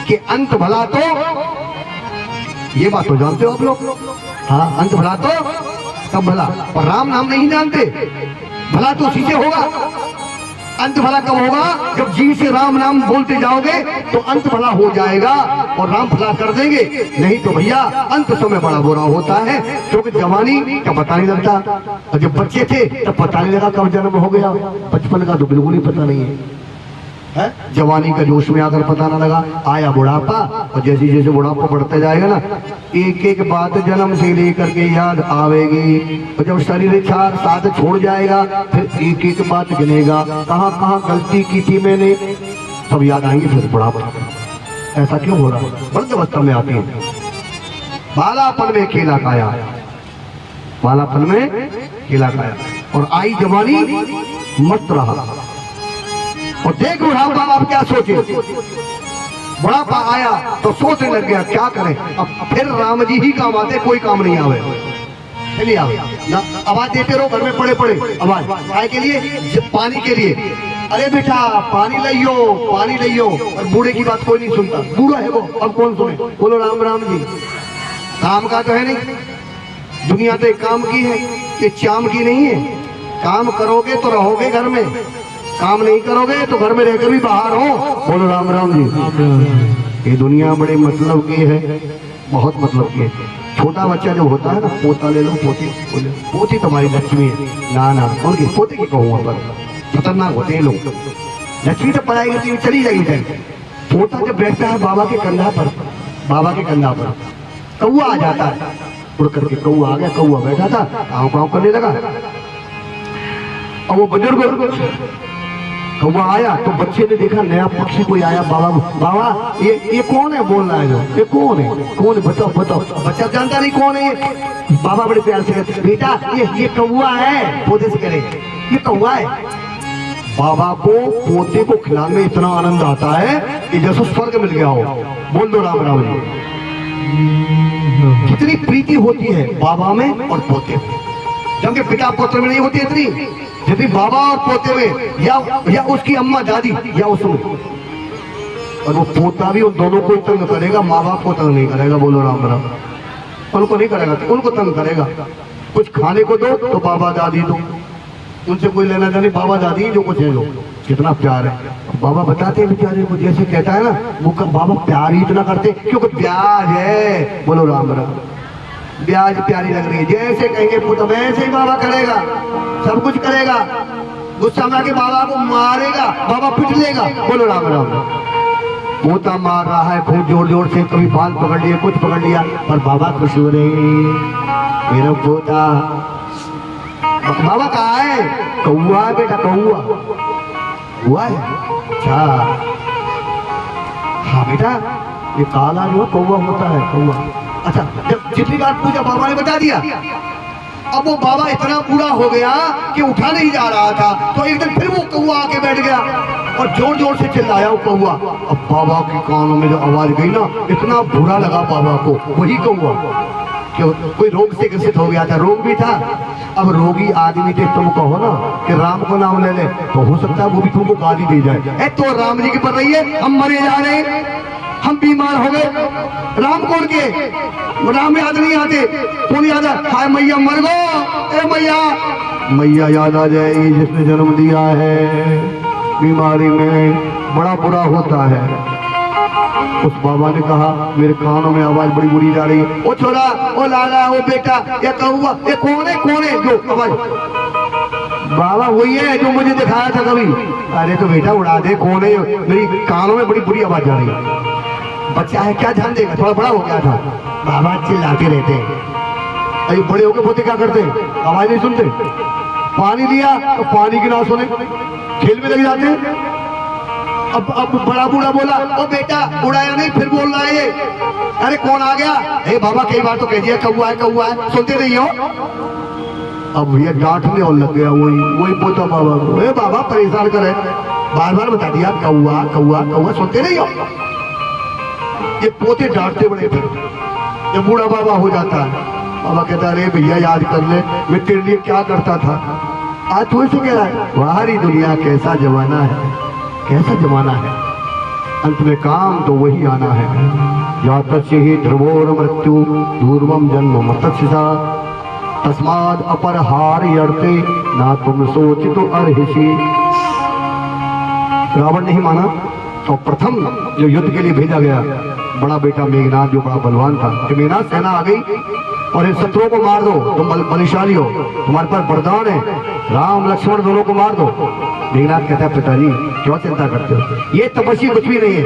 कि अंत भला तो, ये बात तो जानते हो आप लोग, हाँ, अंत भला तो सब भला, और राम नाम नहीं जानते। भला तो उसी से होगा। अंत भला कब होगा? जब जीव से राम नाम बोलते जाओगे तो अंत भला हो जाएगा और राम भला कर देंगे। नहीं तो भैया अंत समय बड़ा बुरा होता है, क्योंकि जवानी का पता नहीं लगता, और जब बच्चे थे तब पता नहीं लगा कब जन्म हो गया, बचपन का तो बिल्कुल ही पता नहीं है। जवानी का जोश में आकर पता ना लगा, आया बुढ़ापा, और जैसे जैसे बुढ़ापा बढ़ता जाएगा ना, एक एक बात जन्म से लेकर के याद आवेगी, और जब शरीर चार साथ छोड़ जाएगा फिर एक एक बात गिनेगा, कहाँ कहाँ गलती की थी मैंने, सब याद आएंगे। फिर बुढ़ापा ऐसा क्यों हो रहा है? वृद्धावस्था में आती है, बालापन में खेला खाया, बालापन में खेला खाया, और आई जवानी मत रहा। और देख बुढ़ापा अब क्या सोचे, बुढ़ापा आया तो सोचने लग गया क्या करें, अब फिर राम जी ही काम आते, कोई काम नहीं आवे, चलिए आवे ना, आवाज देते रहो घर में पड़े पड़े, आवाज काय के लिए? पानी के लिए। अरे बेटा पानी लियो, पानी लियो, और बूढ़े की बात कोई नहीं सुनता, बूढ़ा है वो, अब कौन सुने? बोलो राम राम जी। काम का तो है नहीं, दुनिया तो एक काम की है, ये चाम की नहीं है। काम करोगे तो रहोगे घर में, काम नहीं करोगे तो घर में रहकर भी बाहर हो। बोलो राम राम जी। ये दुनिया बड़े मतलब की है, बहुत मतलब की है। छोटा बच्चा जो होता है ना, पोता ले लो, पोती बोले, पोती तुम्हारी लक्ष्मी है, ना ना उनकी पोते की कहूँगा, पर खतरनाक होते हैं लोग। लक्ष्मी तो पढ़ाई करती हुई चली जाएगी। पोता जब बैठता है बाबा के कंधा पर, बाबा के कंधा पर, कौआ आ जाता है, उड़ करके कौआ आ गया, कौआ बैठा था, काँव काँव करने लगा, और वो बुजुर्ग कौवा आया तो बच्चे ने देखा नया पक्षी कोई आया, बाबा बाबा ये कौन है बोल रहा है, जो ये कौन है, कौन है बताओ बताओ। बच्चा जानता नहीं कौन है। बाबा बड़े प्यार से कहते बेटा ये कौवा है, पोते से करे ये कौवा है। बाबा को पोते को खिलाने में इतना आनंद आता है कि जैसे स्वर्ग मिल गया हो। बोल दो राम राम जी। कितनी प्रीति होती है बाबा में और पोते में, जबकि पिता पुत्र में नहीं होती इतनी, यदि बाबा और पोते में, या उसकी अम्मा दादी या उसमें। और वो पोता भी उन दोनों को तंग करेगा, माँ बाप को तंग नहीं करेगा। बोलो राम राम। उनको नहीं करेगा, उनको तंग करेगा। कुछ खाने को दो तो बाबा दादी दो, उनसे कोई लेना देना, बाबा दादी जो कुछ है लो, कितना प्यार है। बाबा बताते हैं बेचारे को, जैसे कहता है ना वो बाबा प्यार ही इतना करते क्योंकि ब्याज है। बोलो राम राम। ब्याज प्यारी लग रही है, जैसे कहेंगे पुत्र वैसे ही बाबा करेगा, सब कुछ करेगा। गुस्सा में आके बाबा को मारेगा, बाबा पिट लेगा। बोलो राम राम। पोता मार रहा है खूब जोर जोर से, कभी बाल पकड़ लिया, कुछ पकड़ लिया, पर बाबा खुश हो रहे, मेरा पोता। बाबा कहाँ है? कौआ है बेटा, कौआ हुआ है। अच्छा हाँ बेटा, ये काला जो कौआ होता है, कौआ। अच्छा जब जितनी बार पूछा बाबा ने बता दिया। अब वो बाबा इतना बूढ़ा हो गया कि उठा नहीं जा रहा था, तो एक दिन फिर वो कौआ आके बैठ गया और जोर जोर से चिल्लाया वो कौआ। अब बाबा के कानों में जो आवाज गई ना, इतना बुरा लगा बाबा को, वही कौआ। कोई रोग से ग्रसित हो गया था, रोग भी था। अब रोगी आदमी थे, तुम कहो ना कि राम को नाम ले ले, तो हो सकता है वो भी तुमको गाली दे जाए। तो राम जी की पर रही है, हम मरे जा रहे हैं, हम बीमार हो गए, राम कौन के? राम याद नहीं आते, कौन याद है? हाय मैया मर गो, ए मैया, मैया याद आ जाएगी जिसने जन्म दिया है। बीमारी में बड़ा बुरा होता है। उस बाबा ने कहा मेरे कानों में आवाज बड़ी बुरी जा रही है, ओ छोरा, ओ लाला, ओ बेटा, ये कौवा, ये कौन है जो आवाज? बाबा वही है जो मुझे दिखाया था कभी। अरे तो बेटा उड़ा दे, कौन है? मेरी कानों में बड़ी बुरी आवाज जा रही है। बच्चा है क्या ध्यान देगा, थोड़ा बड़ा हो गया था। बाबा चिल्लाते रहते हैं। अरे बड़े होके पोते क्या करते हैं, आवाज नहीं सुनते। पानी दिया तो पानी की ना सुने, खेल में लग जाते हैं। अब बड़ा बूढ़ा बोला, ओ बेटा उड़ाया नहीं, फिर बोल रहा है ये। अरे कौन आ गया? हे बाबा कई बार तो कह दिया कौवा है, सुनते नहीं हो। अब भैया डांटने और लग गया वही पोता बाबा को। ए बाबा परेशान करे, बार बार बता दिया कौवा, सुनते नहीं हो। ये पोते डांटते बड़े, फिर जब बूढ़ा बाबा हो जाता है, बाबा कहता अरे भैया याद कर ले, मैं तेरे लिए क्या करता था। आज तू ऐसे कह रहा है, बाहरी दुनिया कैसा जमाना है, कैसा जमाना है, अंत में काम तो वही आना है। जातस्य ही ध्रुवोर मृत्यु दूर्वम जन्म मत्स्यसा तस्माद अपरहार यर्ते ना तुम सोचितो अर्हिषि। रावण नहीं माना तो प्रथम जो युद्ध के लिए भेजा गया बड़ा बेटा मेघनाथ, जो बड़ा बलवान था, कि मेघनाथ सेना आ गई और इन शत्रुओं को मार दो, तुम बलशाली हो, तुम्हारे पास वरदान है, राम लक्ष्मण दोनों को मार दो। मेघनाथ कहता है पिताजी क्यों चिंता करते हो, ये तपस्या कुछ भी नहीं है।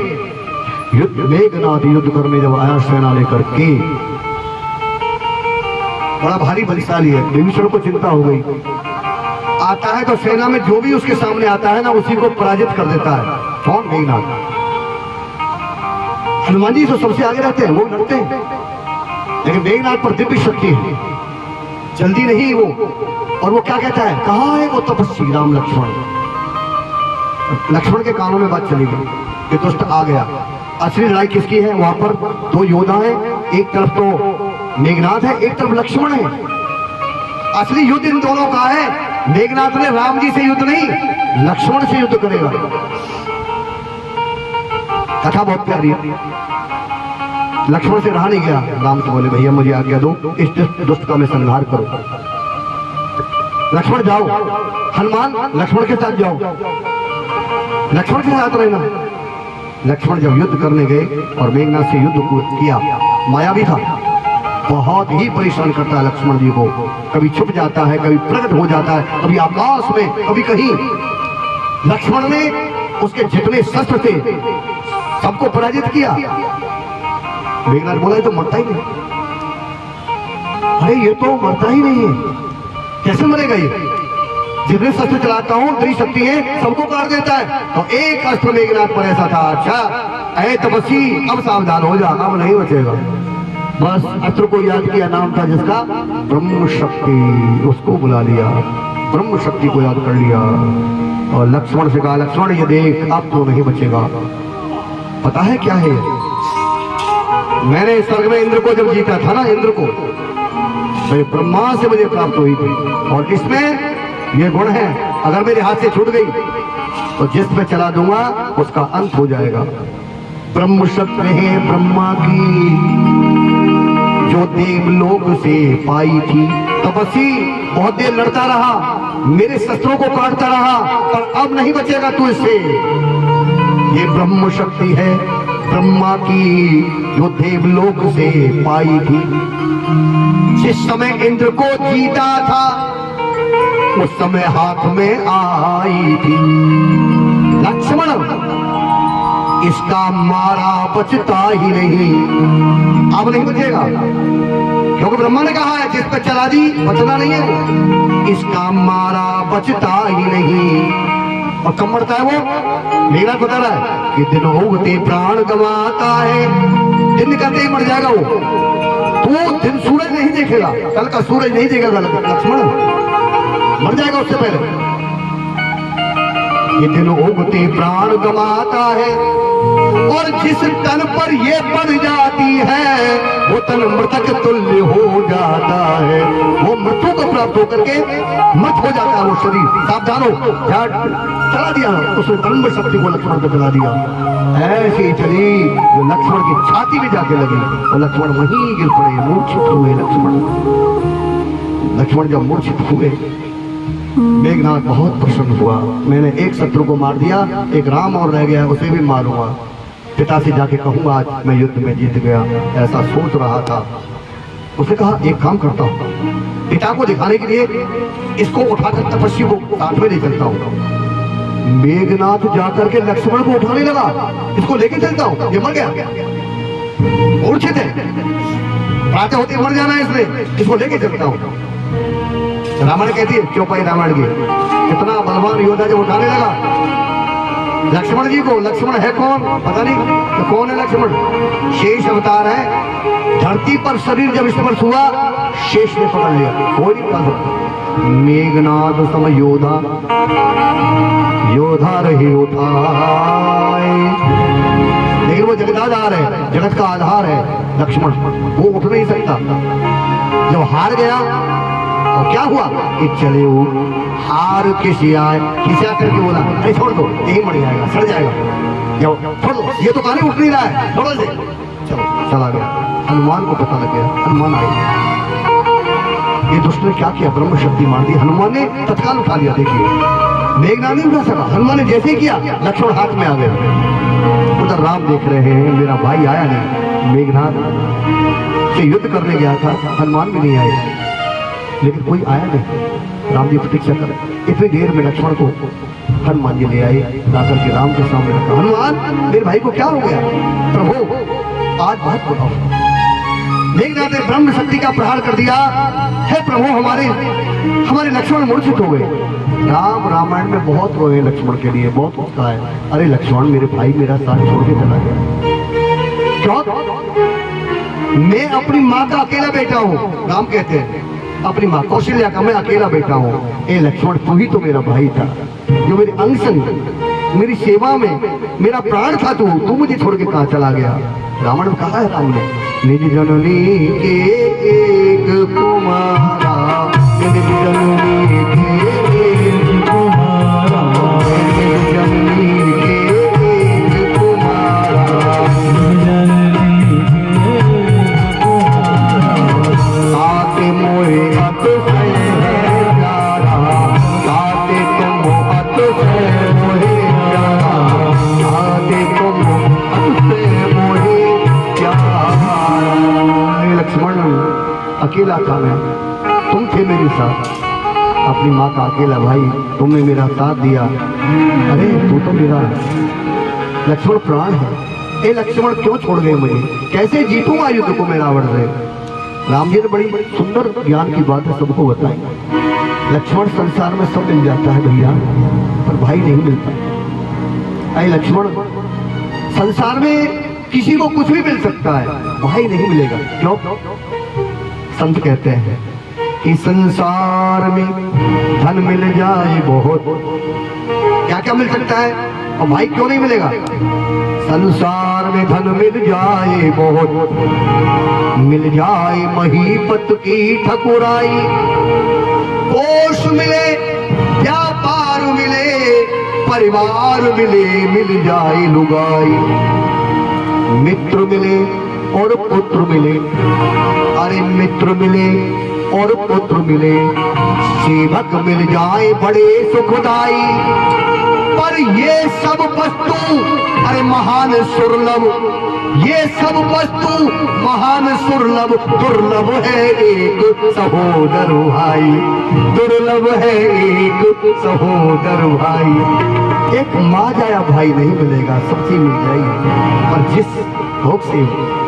युद्ध मेघनाथ युद्ध करने जब आया सेना लेकर के, बड़ा भारी बलशाली है, विभीषण को चिंता हो गई। आता है तो सेना में जो भी उसके सामने आता है ना, उसी को पराजित कर देता है। कौन? मेघनाथ। हनुमान जी तो सबसे आगे रहते हैं, वो लड़ते हैं, लेकिन मेघनाथ पर दिव्य शक्ति है, जल्दी नहीं वो। और वो क्या कहता है, कहाँ है वो तपस्वी राम लक्ष्मण? लक्ष्मण के कानों में बात चली गई कि दुष्ट आ गया। असली लड़ाई किसकी है? वहां पर दो योद्धा है, एक तरफ तो मेघनाथ है, एक तरफ लक्ष्मण है। असली युद्ध इन दोनों का है। मेघनाथ ने राम जी से युद्ध नहीं, लक्ष्मण से युद्ध करेगा। कथा बहुत प्यारी है। लक्ष्मण से रहा नहीं गया, राम से बोले भैया मुझे आज्ञा दो, इस दुष्ट का मैं संहार करूं। लक्ष्मण जाओ, हनुमान लक्ष्मण के साथ जाओ, लक्ष्मण के साथ रहना। लक्ष्मण जब युद्ध करने गए और मेघनाथ से युद्ध किया, मायावी था, बहुत ही परेशान करता है लक्ष्मण जी को। कभी छुप जाता है, कभी प्रकट हो जाता है, कभी आकाश में, कभी कहीं। लक्ष्मण ने उसके जितने शस्त्र थे सबको पराजित किया। मेघनाथ बोला ये तो मरता ही नहीं। अरे ये तो मरता ही नहीं है, कैसे मरेगा ये? जितने शस्त्र चलाता हूँ, तेरी शक्ति है, सबको काट देता है। तो एक अस्त्र मेघनाथ पर ऐसा था, अच्छा ऐ तपस्वी अब सावधान हो जा, अब नहीं बचेगा। बस अस्त्र को याद किया, नाम था जिसका ब्रह्म शक्ति, उसको बुला लिया, ब्रह्म शक्ति को याद कर लिया और लक्ष्मण से कहा लक्ष्मण ये देख अब तो नहीं बचेगा। पता है क्या है? मैंने स्वर्ग में इंद्र को जब जीता था ना, इंद्र को तो ब्रह्मा से मुझे प्राप्त हुई थी और इसमें ये गुण है, अगर मेरे हाथ से छूट गई तो जिस पे चला दूंगा उसका अंत हो जाएगा। ब्रह्म शक्ति है ब्रह्मा की, जो देवलोक से पाई थी। तपस्वी बहुत देर लड़ता रहा, मेरे शस्त्रों को काटता रहा, पर अब नहीं बचेगा तू इससे। ये ब्रह्म शक्ति है ब्रह्मा की, जो देवलोक से पाई थी। जिस समय इंद्र को जीता था उस समय हाथ में आई थी। लक्ष्मण इसका मारा बचता ही नहीं, अब नहीं बचेगा, क्योंकि ब्रह्मा ने कहा है जिस पे चला दी बचना नहीं है। इसका मारा बचता ही नहीं। और कब मरता है वो? मेघनाथ बता रहा है कि दिन उगते प्राण गंवाता है, दिन निकलते ही मर जाएगा वो। तो दिन सूरज नहीं देखेगा, कल का सूरज नहीं देखेगा लक्ष्मण, मर जाएगा उससे पहले। ये दिन उगते प्राण गंवाता है और जिस तन पर ये पड़ जाती है वो तन मृतक तुल्य हो जाता है। वो मृत्यु को प्राप्त होकर के मृत हो जाता है वो शरीर। सावधान हो, चला दिया उसने ब्रह्म शक्ति को लक्ष्मण को चला दिया। ऐसी चली जो लक्ष्मण की छाती में जाके लगी और लक्ष्मण वहीं गिर पड़े, मूर्छित हुए लक्ष्मण जब मूर्छित हुए मेघनाथ बहुत प्रसन्न हुआ, मैंने एक शत्रु को मार दिया, एक राम और रह गया, उसे भी मारूंगा। पिता से जाके कहूंगा आज मैं युद्ध में जीत गया, ऐसा सोच रहा था। उसने कहा एक काम करता हूँ, पिता को दिखाने के लिए इसको उठाकर तपस्वी को साथ में ले चलता हूँ। मेघनाथ जाकर के लक्ष्मण को उठाने लगा, इसको लेके चलता हूँ, ये मर गया, मूर्छित है, प्रातः होते मर जाना है इसने, इसको लेके चलता हूँ। रामायण कहती है चौपाई रामायण की, इतना बलवान योद्धा जब उठाने लगा लक्ष्मण जी को, लक्ष्मण है कौन पता नहीं, तो कौन है लक्ष्मण? शेष अवतार है, धरती पर शरीर जब स्पर्श हुआ शेष ने पकड़ लिया, कोई नहीं पकड़ सकता। मेघनाथ सम योद्धा, योद्धा रही उठाए, लेकिन वो जगदाधार है, जगत का आधार है लक्ष्मण, वो उठ नहीं सकता। जब हार गया तो क्या हुआ कि चले वो हार खिसिया करके बोला अरे छोड़ दो, यही मर जाएगा, सड़ जाएगा, छोड़ दो, ये तो कहानी उठ नहीं रहा है, छोड़ो से, चलो चला गया। हनुमान को पता लग गया, हनुमान आए, ये दुष्ट ने क्या किया, ब्रह्म शक्ति मार दी, हनुमान ने तत्काल उठा लिया। देखिए मेघनाथ नहीं उठा सका, हनुमान ने जैसे ही किया लक्ष्मण हाथ में आ गए। उधर राम देख रहे हैं मेरा भाई आया नहीं, मेघनाथ से युद्ध करने गया था, हनुमान भी नहीं आए, लेकिन कोई आया नहीं। राम जी प्रतीक्षा कर, इतनी देर में लक्ष्मण को हनुमान जी ले आए, लाकर के राम के सामने रखा। हनुमान मेरे भाई को क्या हो गया? प्रभु आज बहुत बुरा हुआ, मेघनाथ ने ब्रह्म शक्ति का प्रहार कर दिया, हे प्रभु हमारे लक्ष्मण मूर्छित हो गए। राम रामायण में बहुत रोए लक्ष्मण के लिए, बहुत कहा है, अरे लक्ष्मण मेरे भाई मेरा साथ छोड़ के चला गया, क्यों? मैं अपनी माँ का अकेला बेटा हूँ, राम कहते हैं अपनी माँ कौशल्या का मैं अकेला बेटा हूँ। ए लक्ष्मण तू ही तो मेरा भाई था, जो मेरे अंग संग मेरी सेवा में मेरा प्राण था, तू मुझे छोड़ के कहाँ चला गया? रावण ने कहा है राम ने, निज जननी के एक कुमारा, निज जननी के एक कुमारा, निज जननी के एक कुमारा, आते मोहे अत से प्यारा, आते तुम अत से मोहे प्यारा, आते तुम अत से मोहे प्यारा। लक्ष्मण अकेला था मैं, तुम थे मेरे साथ, अपनी माँ का अकेला भाई, तुमने मेरा साथ दिया, अरे तू तो मेरा लक्ष्मण प्राण है। ए लक्ष्मण क्यों छोड़ गए मुझे, कैसे जीतूंगा युद्ध को मैं रावण से? राम जी ने बड़ी सुंदर ज्ञान की बात सबको बताई। लक्ष्मण संसार में सब मिल जाता है भैया, पर भाई नहीं मिलता। अरे लक्ष्मण संसार में किसी को कुछ भी मिल सकता है, भाई नहीं मिलेगा, क्यों? संत कहते हैं कि संसार में धन मिल जाए बहुत, क्या क्या मिल सकता है और भाई क्यों नहीं मिलेगा? संसार में धन मिल जाए बहुत, मिल जाए महीपत की ठकुराई, पोष मिले, व्यापार मिले, परिवार मिले, मिल जाए लुगाई, मित्र मिले और पुत्र मिले, अरे मित्र मिले और पुत्र मिले, सेवक मिल जाए बड़े सुखदाई, पर ये सब वस्तु अरे महान सुरलभ, ये सब वस्तु महान सुरलभ, दुर्लभ है एक सहोदर भाई, दुर्लभ है एक सहोदर भाई। एक माँ जाया भाई नहीं मिलेगा, सब चीज मिल जाएगी, पर जिस भोग से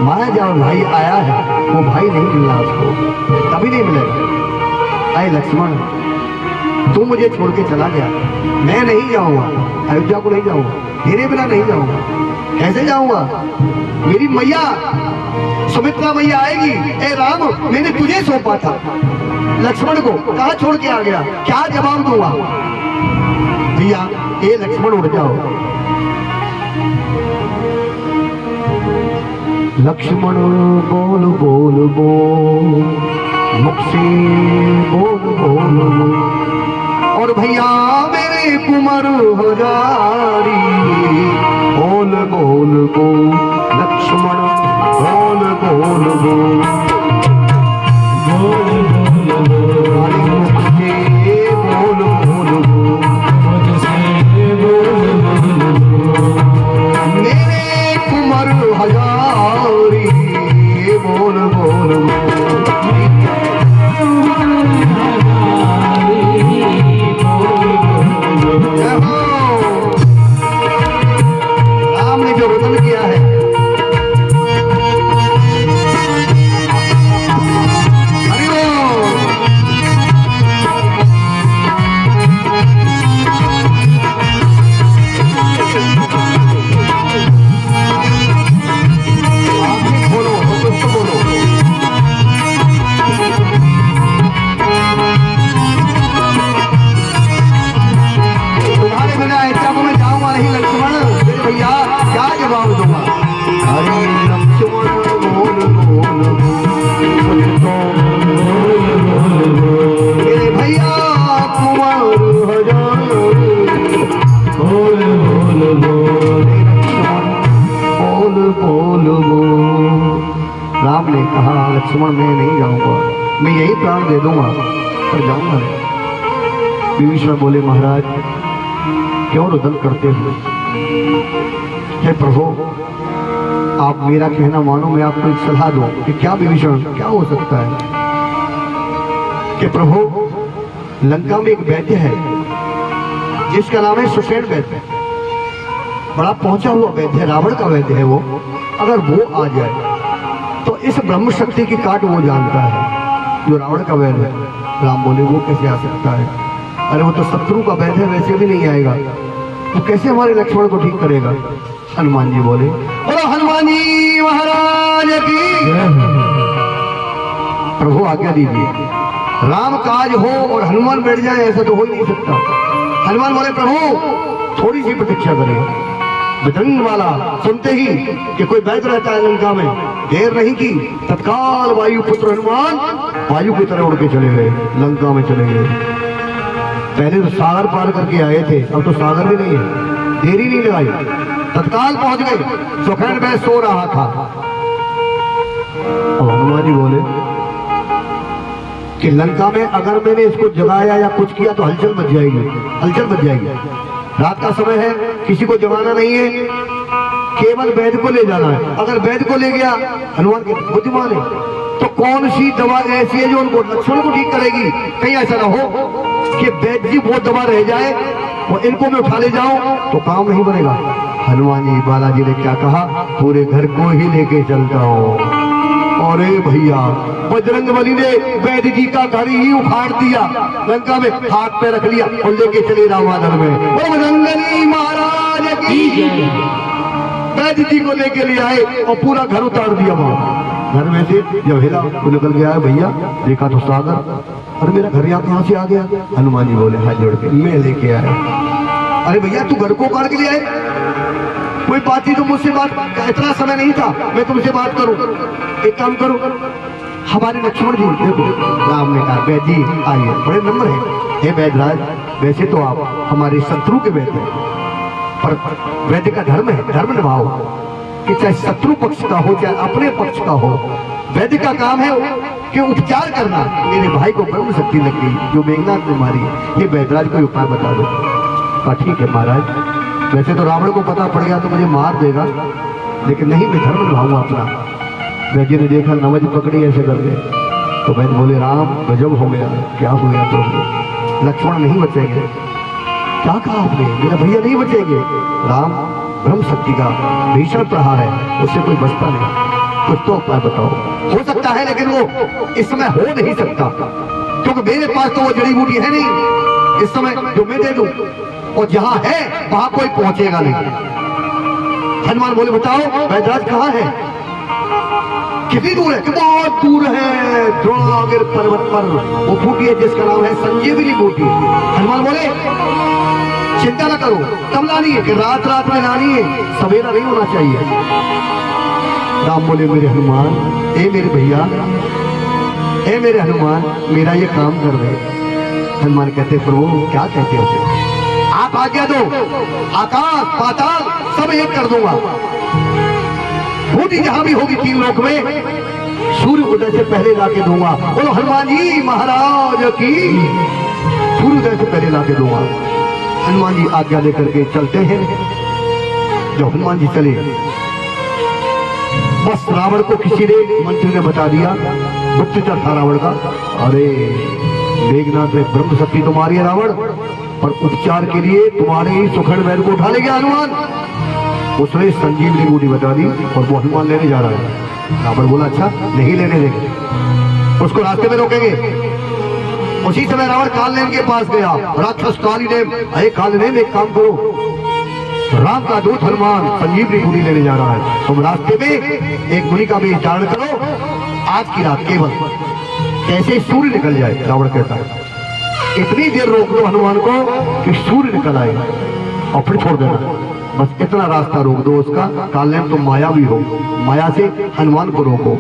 माया जाया भाई आया है वो भाई नहीं मिलना उसको, कभी नहीं मिलेगा। आए लक्ष्मण तू मुझे छोड़ के चला गया, मैं नहीं जाऊंगा, अयोध्या को नहीं जाऊंगा, तेरे बिना नहीं जाऊंगा, कैसे जाऊंगा? मेरी मैया सुमित्रा मैया आएगी, ए राम मैंने तुझे सौंपा था, लक्ष्मण को कहाँ छोड़ के आ गया, क्या जवाब दूंगा? भैया ए लक्ष्मण उड़ जाओ। लक्ष्मण बोल बोल बोल, मुख से बोल बोल बोल, और भैया मेरे कुंवर हजारी, बोल बोल बोल, लक्ष्मण बोल बोल बोल, बोल बोल बोल, मुख से बोल बोल बोल, मुख से बोल बोल बोल, मेरे कुंवर कुछ तो मेरे भैया कुंवर हो जाओ। बोल बोल बोल बोल बोल। राम ने कहा लक्ष्मण मैं नहीं जाऊंगा, मैं यही प्राण दे दूंगा पर जाऊंगा नहीं। विभीषण बोले महाराज क्यों रुदन करते हो? हे प्रभु आप मेरा कहना मानो, मैं आपको एक सलाह दूं कि क्या विभीषण क्या हो सकता है कि प्रभु लंका में एक वैद्य है जिसका नाम है सुषेण वैद्य, बड़ा पहुंचा हुआ वैद्य है, रावण का वैद्य है वो। अगर वो आ जाए तो इस ब्रह्म शक्ति की काट वो जानता है जो रावण का वैद्य है। राम बोले वो कैसे आ सकता है? अरे वो तो शत्रु का वैद्य है, वैसे भी नहीं आएगा, तो कैसे हमारे लक्ष्मण को ठीक करेगा? हनुमान जी बोले बोलो हनुमान जी महाराज की। प्रभु आज्ञा दीजिए, राम काज हो और हनुमान बैठ जाए ऐसा तो हो ही नहीं सकता। हनुमान बोले प्रभु थोड़ी सी प्रतीक्षा करें। बजरंग वाला सुनते ही कि कोई वैद्य रहता है लंका में, देर नहीं की, तत्काल वायुपुत्र हनुमान वायु की तरह उड़ के चले गए, लंका में चले गए। पहले तो सागर पार करके आए थे, अब तो सागर भी नहीं है, देरी नहीं लगाई, तत्काल पहुंच गए। सुखैन में सो रहा था। अब हनुमान जी बोले कि लंका में अगर मैंने इसको जगाया या कुछ किया तो हलचल मच जाएगी, हलचल मच जाएगी। रात का समय है, किसी को जगाना नहीं है, केवल वैद्य को ले जाना है। अगर वैद्य को ले गया, हनुमान के बुद्धिमान है, तो कौन सी दवा ऐसी है जो उनको लक्ष्मण को ठीक करेगी? कहीं ऐसा ना हो कि वैद्य जी वो दवा रह जाए वो इनको मैं उठा ले जाऊं तो काम नहीं बनेगा। हनुमान जी बालाजी ने क्या कहा? पूरे घर को ही लेके चलता हूं। अरे भैया बजरंग बली ने वैद्य जी का घर ही उखाड़ दिया, लंका में हाथ पे रख लिया और लेके चले रामानगर में। बजरंग बली महाराज की जय। वैद्य जी को लेके ले आए और पूरा घर उतार दिया। वहां घर में से जब हिला तो निकल गया है, भैया देखा तो सागर, और मेरा घर यहाँ कहाँ से आ गया? हनुमान जी बोले हाथ जोड़ के मैं लेके आया। अरे भैया तू घर को उखाड़ के ले आए, कोई बात ही तो मुझसे बात, इतना समय नहीं था मैं तुमसे बात करूं। एक काम करो, हमारे लक्ष्मण जी देखो, राम ने कहा वैद्य जी आइए, बड़े नम्र है। हे वैद्यराज वैसे तो आप हमारे शत्रु के वैद्य हैं, पर वैद्य का धर्म है, धर्म निभाओ, कि चाहे शत्रु पक्ष का हो चाहे अपने पक्ष का हो, वैद्य का काम है कि उपचार करना। मेरे भाई को ब्रह्म शक्ति लग गई जो मेघनाथ ने मारी, ये वैद्यराज कोई उपाय बता दो। कहा ठीक है महाराज, वैसे तो रावण को पता पड़ गया तो मुझे मार देगा, लेकिन नहीं मैं धर्म निभाऊंगा अपना। वैद्य ने देखा नवज पकड़ी ऐसे कर गए, तो वैद्य बोले राम गजब हो गया, क्या हो गया? तो लक्ष्मण नहीं बचेंगे। क्या कहा आपने? मेरा भैया नहीं बचेंगे। राम ब्रह्म शक्ति का भीषण प्रहार है, उससे कोई बचता नहीं, कुछ तो उपाय बताओ। हो सकता है लेकिन वो इस समय हो नहीं सकता, क्योंकि मेरे पास तो वो जड़ी बूटी है नहीं इस समय जो मैं दे दूं, और जहां है वहां कोई पहुंचेगा नहीं। हनुमान बोले बताओ वैद्यराज कहाँ है? कितनी दूर है? कि बहुत दूर है, द्रोणागिर पर्वत पर वो बूटी है जिसका नाम है संजीवनी बूटी। हनुमान बोले चिंता न करो, कब लानी है? कि रात रात में लानी है, सवेरा नहीं होना चाहिए। राम बोले मेरे हनुमान, ए मेरे भैया, ए मेरे हनुमान, मेरा ये काम कर रहे। हनुमान कहते प्रभु क्या कहते हो? आप आज्ञा दो, आकाश पाताल सब एक कर दूंगा, बूटी जहां भी होगी तीन लोक में सूर्य उदय से पहले लाके दूंगा। बोलो हनुमान जी महाराज की। सूर्य उदय से पहले लाके दूंगा। हनुमान जी आज्ञा लेकर के चलते हैं। जब हनुमान जी चले, बस रावण को किसी ने मंत्री ने बता दिया, गुप्तचर था रावण का, अरे मेघनाथ ने ब्रह्म शक्ति तुम्हारी है रावण, पर उपचार के लिए तुम्हारे ही सुखन वैद्य को उठा ले गया हनुमान। उसने संजीवनी बूटी बता दी और वो हनुमान लेने जा रहा है। रावण बोला अच्छा नहीं लेने देंगे, उसको रास्ते में रोकेंगे। उसी समय रावण कालनेम के पास गया। राक्षस कालीनेम, अरे कालनेम एक काम करो, राम का दूत हनुमान संजीवनी बूटी लेने जा रहा है, तुम रास्ते में एक मुनि का भी धारण करो, आज की रात केवल कैसे सूर्य निकल जाए। रावण कहता है इतनी देर रोक दो हनुमान को कि सूर्य निकल आए और फिर छोड़ देना। बस इतना रास्ता रोक दो उसका। कालनेम तुम माया भी हो, माया से हनुमान को रोको।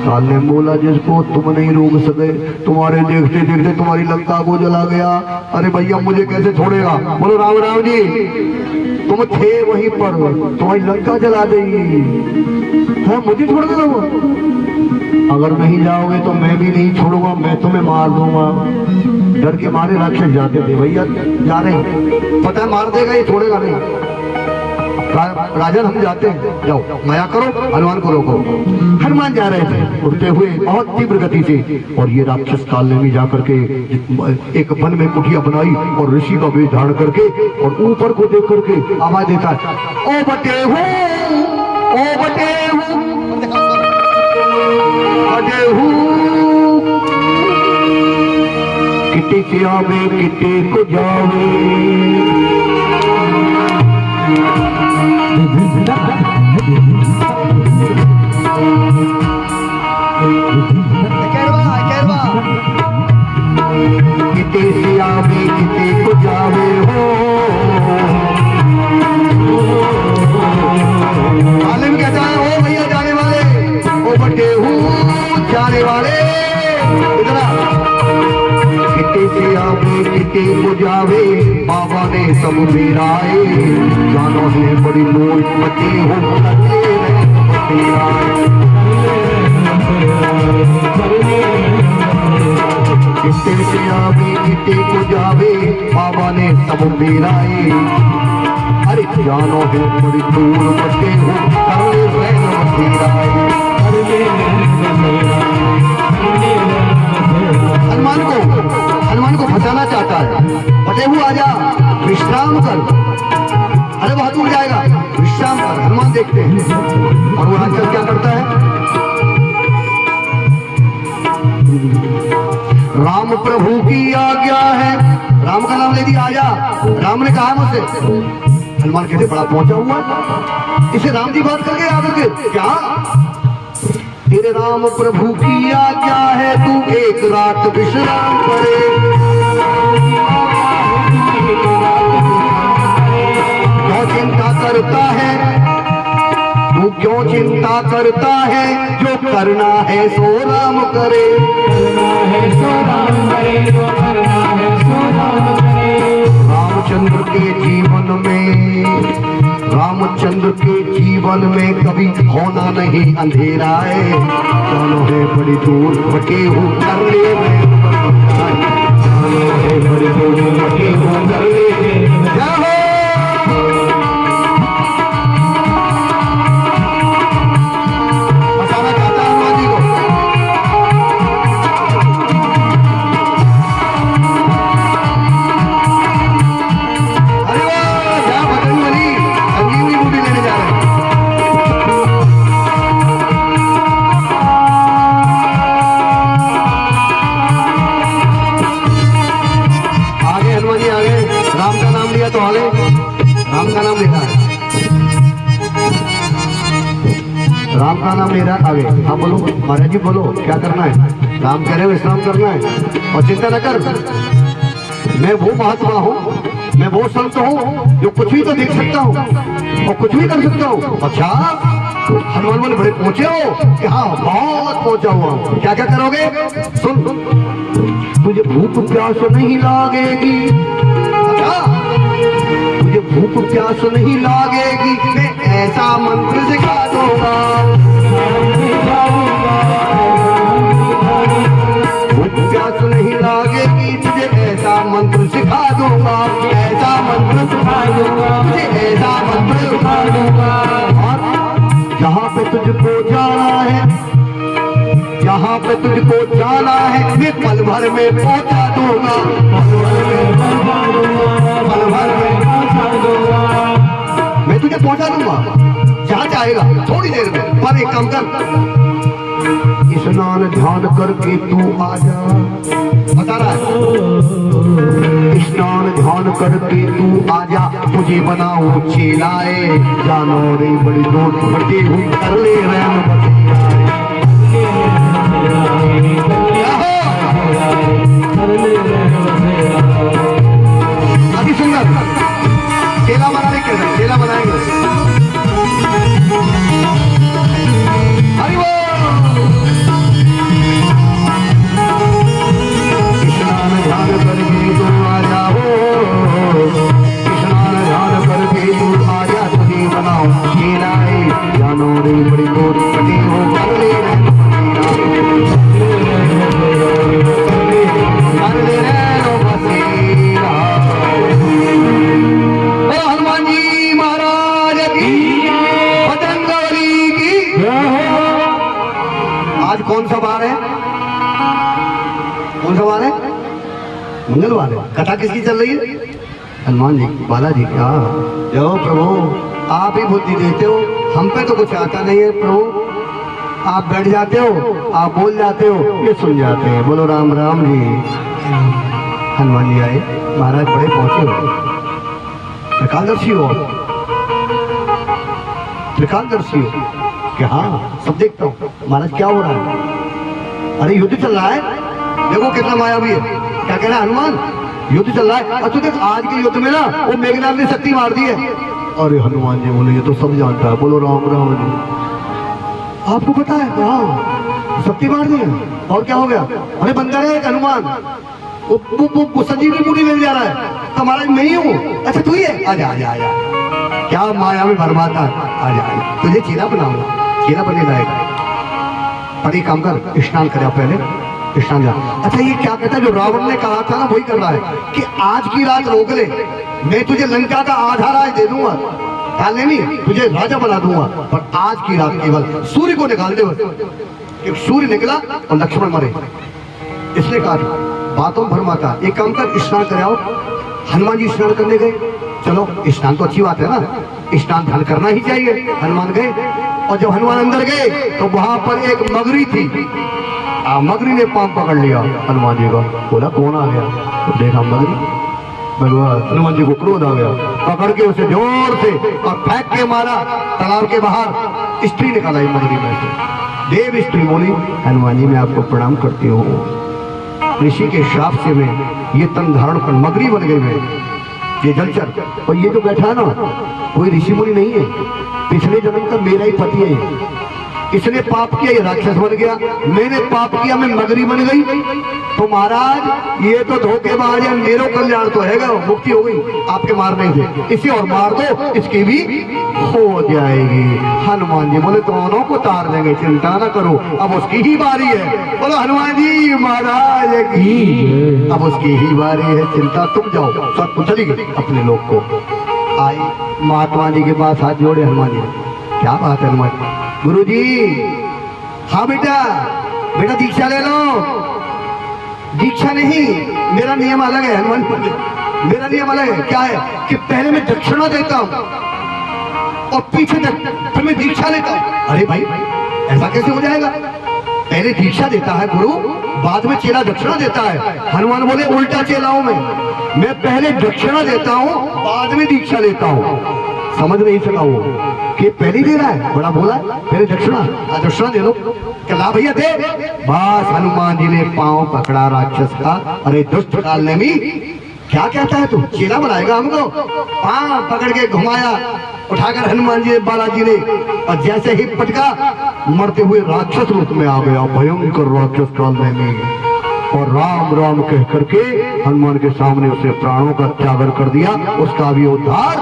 कालनेम बोला जिसको तुम नहीं रोक सके, तुम्हारे देखते देखते तुम्हारी लंका को जला गया, अरे भैया मुझे कैसे छोड़ेगा। बोलो राम राम जी, तुम थे वहीं पर, तुम्हारी लंका जला देगी है, मुझे छोड़ देगा वो। अगर नहीं जाओगे तो मैं भी नहीं छोड़ूंगा, मैं तुम्हें मार दूंगा। डर के मारे राक्षस जाते थे, भैया जा रहे हैं, पता है मार देगा ये, छोड़ेगा नहीं। राजन हम जाते हैं, जाओ माया करो, हनुमान को रोको। हनुमान जा रहे थे उड़ते हुए बहुत तीव्र गति से, और ये राक्षस कालने में जाकर के एक वन में कुटिया बनाई और ऋषि का वेश धारण करके और ऊपर को देख करके आवाज देता है, ओ बटे हूँ, ओ बटे हूँ, बटे हूँ, किटे से आवे किटे को जावे। किते से आवे किते को जावे हो, आलिम कहता है ओ भैया जाने वाले, ओ बटे हूँ जाने वाले, इतना किते से आवे किते को जावे। बाबा ने सब मेराए, जानो है बड़ी दूर बचे हो, किते से आवे किते को जावे, बाबा ने सब मेराए। अरे जानो है बड़ी दूर बचे हो, हनुमान को फंसाना चाहता है। बटे हुआ आजा विश्राम कर, अरे बहुत दूर जाएगा, विश्राम कर। हनुमान देखते हैं और वो राक्षस क्या करता है, राम प्रभु की आज्ञा है, राम का नाम ले दिया, आजा। राम ने कहा मुझसे, हनुमान कहते बड़ा पहुंचा हुआ, इसे राम जी बात करके याद रखे क्या, तेरे राम प्रभु की आज्ञा है, तू एक रात विश्राम करे। क्यों चिंता करता है तू, क्यों चिंता करता है, जो करना है सो राम करे, करना है सो राम करे, जो करना है सो राम करे। रामचंद्र के जीवन में, रामचंद्र के जीवन में कभी होना नहीं अंधेरा है, जानो है बड़ी दूर बटे हो कर ले मैं, जानो है बड़ी दूर बटे हो कर ले जाओ। बताना चाहता हनुमान जी को, अरे वाह जा भजनवली संजीवनी बूटी लेने जा रहे हैं। आगे हनुमान जी आगे, राम का नाम लिया तो आगे, राम का नाम लेना है, राम का नाम ले रहा है आगे। हाँ बोलो महाराज जी, बोलो क्या करना है, राम कह रहे विश्राम करना है। और चिंता न कर, मैं वो महात्मा हूँ, मैं वो संत हूँ जो कुछ भी तो देख सकता हूँ और कुछ भी कर सकता हूँ। अच्छा हनुमान बोले बड़े पहुंचे हो कि हाँ बहुत पहुंचा हुआ हूँ, क्या क्या करोगे सुन, तुझे भूख प्यास नहीं लागेगी, अच्छा तुझे भूख प्यास नहीं लागेगी, मैं ऐसा मंत्र सिखा दूंगा, भूख प्यास नहीं लागेगी, तुझे ऐसा मंत्र सिखा दूंगा, ऐसा मंत्र सिखा दूंगा, तुझे ऐसा मंत्र सिखा दूंगा। और जहाँ पे तुझको जाना है, जहाँ पे तुझको जाना है, मैं पल भर में पहुंचा दूंगा, पल भर में पहुंचा दूंगा, मैं तुझे पहुंचा दूंगा जहाँ चाहेगा थोड़ी देर में। पर एक काम कर, स्नान ध्यान करके तू आजा, बता रहा है, स्नान ध्यान करके तू आजा, तुझे बनाऊं चेलाए, जानो रे बड़ी दूर बटे हुई कर ले रैन अति सुंदर चेला बनाने के, चेला बनाने वार है? कौन सा वार है? मंगलवार है। कथा किसकी चल रही है? हनुमान जी की, बालाजी की। हाँ जो प्रभु आप ही बुद्धि देते हो, हम पे तो कुछ आता नहीं है प्रभु। आप बैठ जाते हो, आप बोल जाते हो, ये सुन जाते हैं। बोलो राम राम जी। हनुमान जी आए, महाराज बड़े पहुंचे हो, त्रिकालदर्शी हो, त्रिकालदर्शी हो कि हाँ सब देखता हूँ। महाराज क्या हो रहा है? अरे युद्ध चल रहा है, देखो कितना मायावी है। क्या कह रहा है हनुमान? युद्ध चल रहा है। अच्छा देख आज के युद्ध में ना वो मेघनाद ने शक्ति मार दी है। अरे हनुमान जी बोले ये तो सब जानता है। बोलो राम राम जी। आपको पता है? हाँ शक्ति मार दी है। और क्या हो गया? अरे बंदर है हनुमान, वो संजीवनी बूटी ले जा रहा है। तो महाराज मैं ही हूँ। अच्छा तू ही है? आजा आजा आजा। क्या माया में भरमाता है। आजा आजा, तुझे चेला बनाऊंगा, चेला बनने लायक। पर एक काम कर, स्नान कर पहले, स्नान जा। अच्छा ये क्या कहता है जो रावण ने कहा था ना वही कर रहा है कि आज की रात रोक ले, मैं तुझे लंका का आधा राज दे दूंगा, डालने नहीं तुझे राजा बना दूंगा, पर आज की रात केवल सूर्य को निकाल दे। एक सूर्य निकला और लक्ष्मण मरे। इसने कहा बातों भरमाता, एक काम कर स्नान कर आओ। हनुमान जी स्नान करने गए। चलो स्नान तो अच्छी बात है ना, स्नान धन करना ही चाहिए। हनुमान गए और जब हनुमान अंदर गए तो वहां पर एक मगरी थी। मगरी ने पांव पकड़ लिया हनुमान जी का। बोला कौन आ गया? तो देखा मगरी। भगवान हनुमान जी को क्रोध आ गया, पकड़ के उसे जोर से और फेंक के मारा तालाब के बाहर। स्त्री निकाला मगरी में से। देव स्त्री बोली हनुमान जी मैं आपको प्रणाम करती हूँ, ऋषि के श्राप से मैं ये तन धारण कर मगरी बन गई मैं, ये जलचर। और ये जो बैठा है ना कोई ऋषि मुनि नहीं है, पिछले जन्म का मेरा ही पति है। इसने पाप किया, ये राक्षस बन गया। मैंने पाप किया, मैं मगरी बन गई। तो महाराज ये तो धोखेबाज है, मेरो कल्याण तो है, मुक्ति हो गई आपके मारने से। इसे और मार दो, इसकी भी हो जाएगी। हनुमान जी बोले दोनों को तार देंगे, चिंता ना करो, अब उसकी ही बारी है। बोलो हनुमान जी महाराज की, अब उसकी ही बारी है, चिंता तुम जाओ। सब चली गई अपने लोग को। आई महात्मा जी के पास हाथ जोड़े हनुमान जी। क्या बात है हनुमान जी? गुरु जी हाँ बेटा, बेटा दीक्षा ले लो। दीक्षा नहीं, मेरा नियम अलग है हनुमान। मेरा नियम अलग है। क्या है कि पहले मैं दक्षिणा देता हूँ और पीछे फिर मैं दीक्षा लेता हूँ। अरे भाई ऐसा कैसे हो जाएगा? पहले दीक्षा देता है गुरु, बाद में चेला दक्षिणा देता है। हनुमान बोले उल्टा चेला हूं मैं पहले दक्षिणा देता हूँ बाद में दीक्षा लेता हूँ। समझ नहीं सका वो कि पहले दे रहा है, बड़ा बोला पहले दक्षिणा, दक्षिणा दे लो। क्या भैया दे। बस हनुमान जी ने पांव पकड़ा राक्षस का। अरे दुष्ट कालने में क्या कहता है तू, चेला बनाएगा हमको? पांव पकड़ के घुमाया, उठाकर हनुमान जी बालाजी ने, और जैसे ही पटका मरते हुए राक्षस रूप में आ गया, भयंकर राक्षस कालने में। और राम राम कह करके हनुमान के सामने उसे प्राणों का त्याग कर दिया, उसका भी उद्धार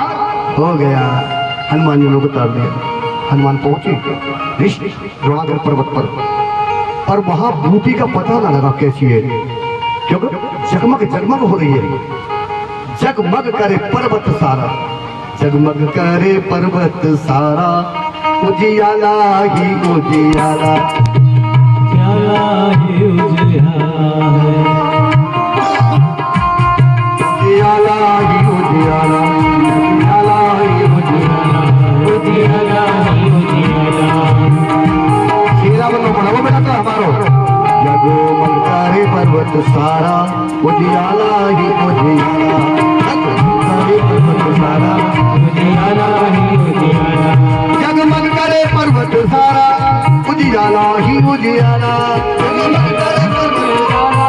हो गया। हनुमान जी लोग उतार दिया। हनुमान पहुंचे द्रोणागढ़ पर्वत पर वहां बूटी का पता ना लगा कैसी है, क्योंकि जगमग जगमग हो रही है। जगमग करे पर्वत सारा, जगमग करे पर्वत सारा, उजियाला ही उजियाला, उजियाला ही उजियाला, उजियाला ही उजियाला, उजियाला ही उजियाला, उजियाला ही उजियाला। शेरा बनो पड़ा वो बेटा तो हमारो। जगमग करे पर्वत सारा, उजियाला ही उजियाला, सारा उजियाला ही उजियाला, जगमग करे पर्वत सारा, उजियाला ही उजियाला, जगमग करे पर्वत सारा,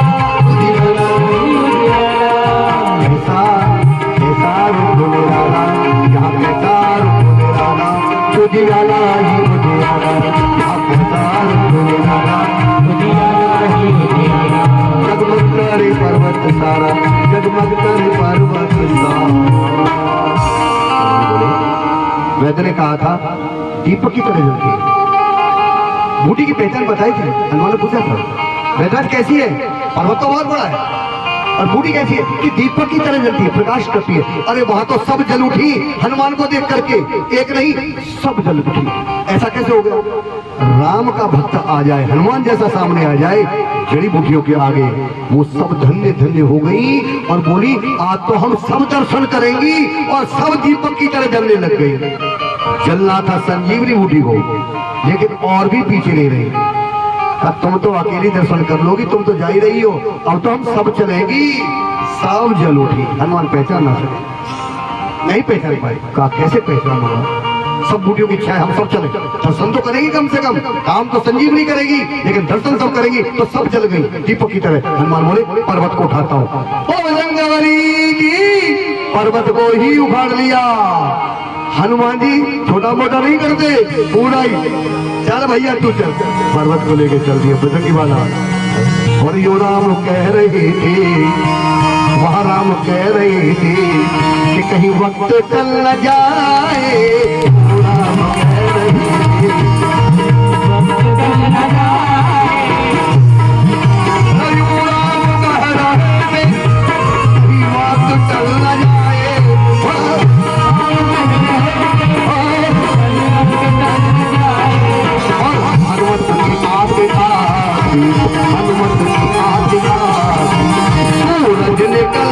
उजियाला ही उजियाला। ऐसा ऐसा रूप निराला, यहाँ कैसा रूप निराला, उजियाला ही उजियाला, यहाँ कैसा रूप निराला, उजियाला ही उजियाला। जगमग करे पर्वत सारा, जगमग करे पर्वत सारा। वैद्य ने कहा था दीपक की तरह जलती। बूटी की पहचान बताई थी। हनुमान ने पूछा था वैद्यनाथ कैसी है? पर्वत तो बहुत बड़ा है और बूढ़ी कैसी है कि दीपक की तरह जलती है, प्रकाश करती है। अरे वहां तो सब जल उठी हनुमान को देख करके, एक नहीं सब जल उठी। ऐसा कैसे हो गया? राम का भक्त आ जाए, हनुमान जैसा सामने आ जाए, जड़ी बूटियों के आगे वो सब धन्य धन्य हो गई और बोली आज तो हम सब दर्शन करेंगी, और सब दीपक की तरह जलने लग गई। चलना था संजीवनी बूटी को, लेकिन और भी पीछे नहीं रही। अब तुम तो अकेली दर्शन कर लोगी, तुम तो जा ही रही हो, अब तो हम सब चलेंगी। सब जल उठी, हनुमान पहचान ना सके, नहीं पहचान पाए। कहा कैसे पहचान होगा? सब बूटियों की इच्छा है हम सब चले, दर्शन तो करेंगी कम से कम, काम तो संजीवनी करेगी, लेकिन दर्शन सब करेंगी। तो सब जल गई दीपक की तरह। हनुमान बोले पर्वत को उठाता हूँ, पर्वत को ही उखाड़ लिया। हनुमान जी छोटा मोटा नहीं करते, पूरा ही। चल भैया तू चल, पर्वत को लेके चल दिया बजरंगी वाला। और यो राम कह रहे थे, वहाँ राम कह रहे थे कि कहीं वक्त चल न जाए। राम कह रहे थे वक्त चल न जाए, यो राम कह रहे थे कहीं वक्त चल न जाए। हनुमत की आज्ञा सूरज निकल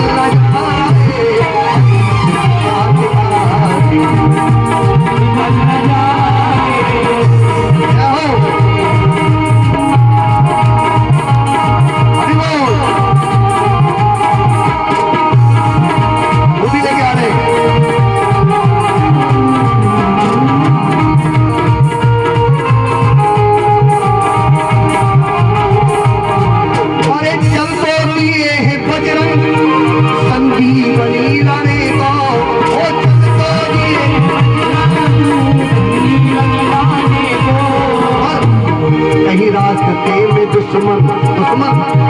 दुश्मन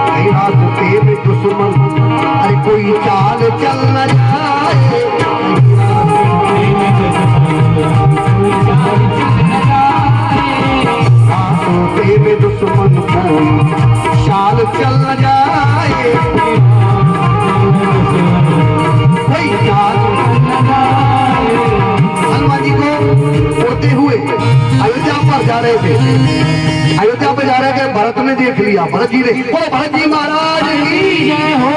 कहीं रास्ते में दुश्मन, अरे कोई चाल चल न जाए। रास्ते में दुश्मन कोई चाल चल न जाए, कोई चाल न जाए। हनुमान जी को होते हुए अयोध्या पर जा रहे थे, अयोध्या पे जा रहे थे, भरत ने देख लिया, भरत जी ने, बोलो भरत जी महाराज की जय हो,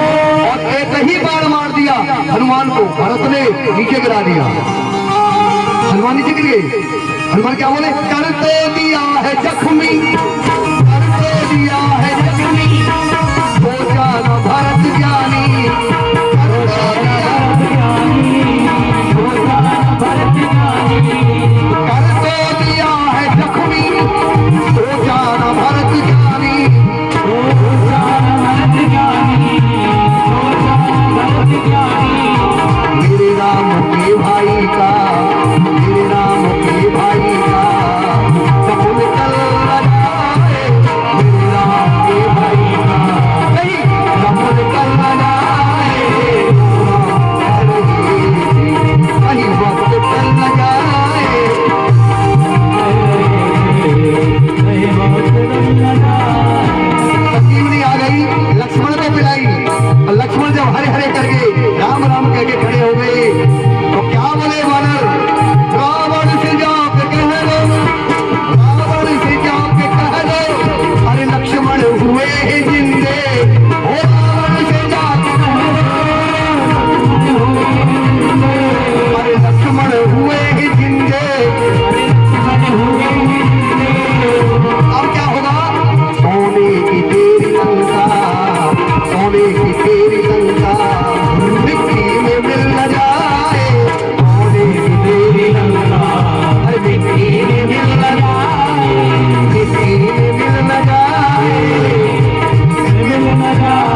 और एक ही बार मार दिया हनुमान को, भरत ने नीचे गिरा दिया। हनुमान नीचे गिर गए। हनुमान क्या बोले? कर तो दिया है जख्मी, कर तो दिया है जख्मी, सोचा न भरत ज्ञानी, कर तो दिया सोचा न भरत ज्ञानी, कर तो दिया है जख्मी, सोचा न भरत ज्ञानी, सोचा न भरत ज्ञानी, सोचा न भरत ज्ञानी। मेरे राम के भाई का, मेरे राम के भाई का कब निकल जाए, मेरे राम के भाई का नहीं कब निकल जाए। कहीं वक्त चल न जाए, संजीवनी आ गई, लक्ष्मण को मिलाई। और लक्ष्मण जब हरे हरे करके राम राम कह के खड़े हो गए, तो क्या बोले वानर? रावण से जाके कह दो, रावण से जाके कह दो, अरे लक्ष्मण हुए ही जिंदे, ओ रावण से जाके कह दो, अरे लक्ष्मण हुए ही जिंदे, अब क्या होगा? सोने की तेरी लंका, सोने की तेरी लंका मिट्टी में मिल न जाए, सोने की तेरी लंका मिट्टी में मिल न जाए, मिट्टी में मिल न जाए, मिल न जाए।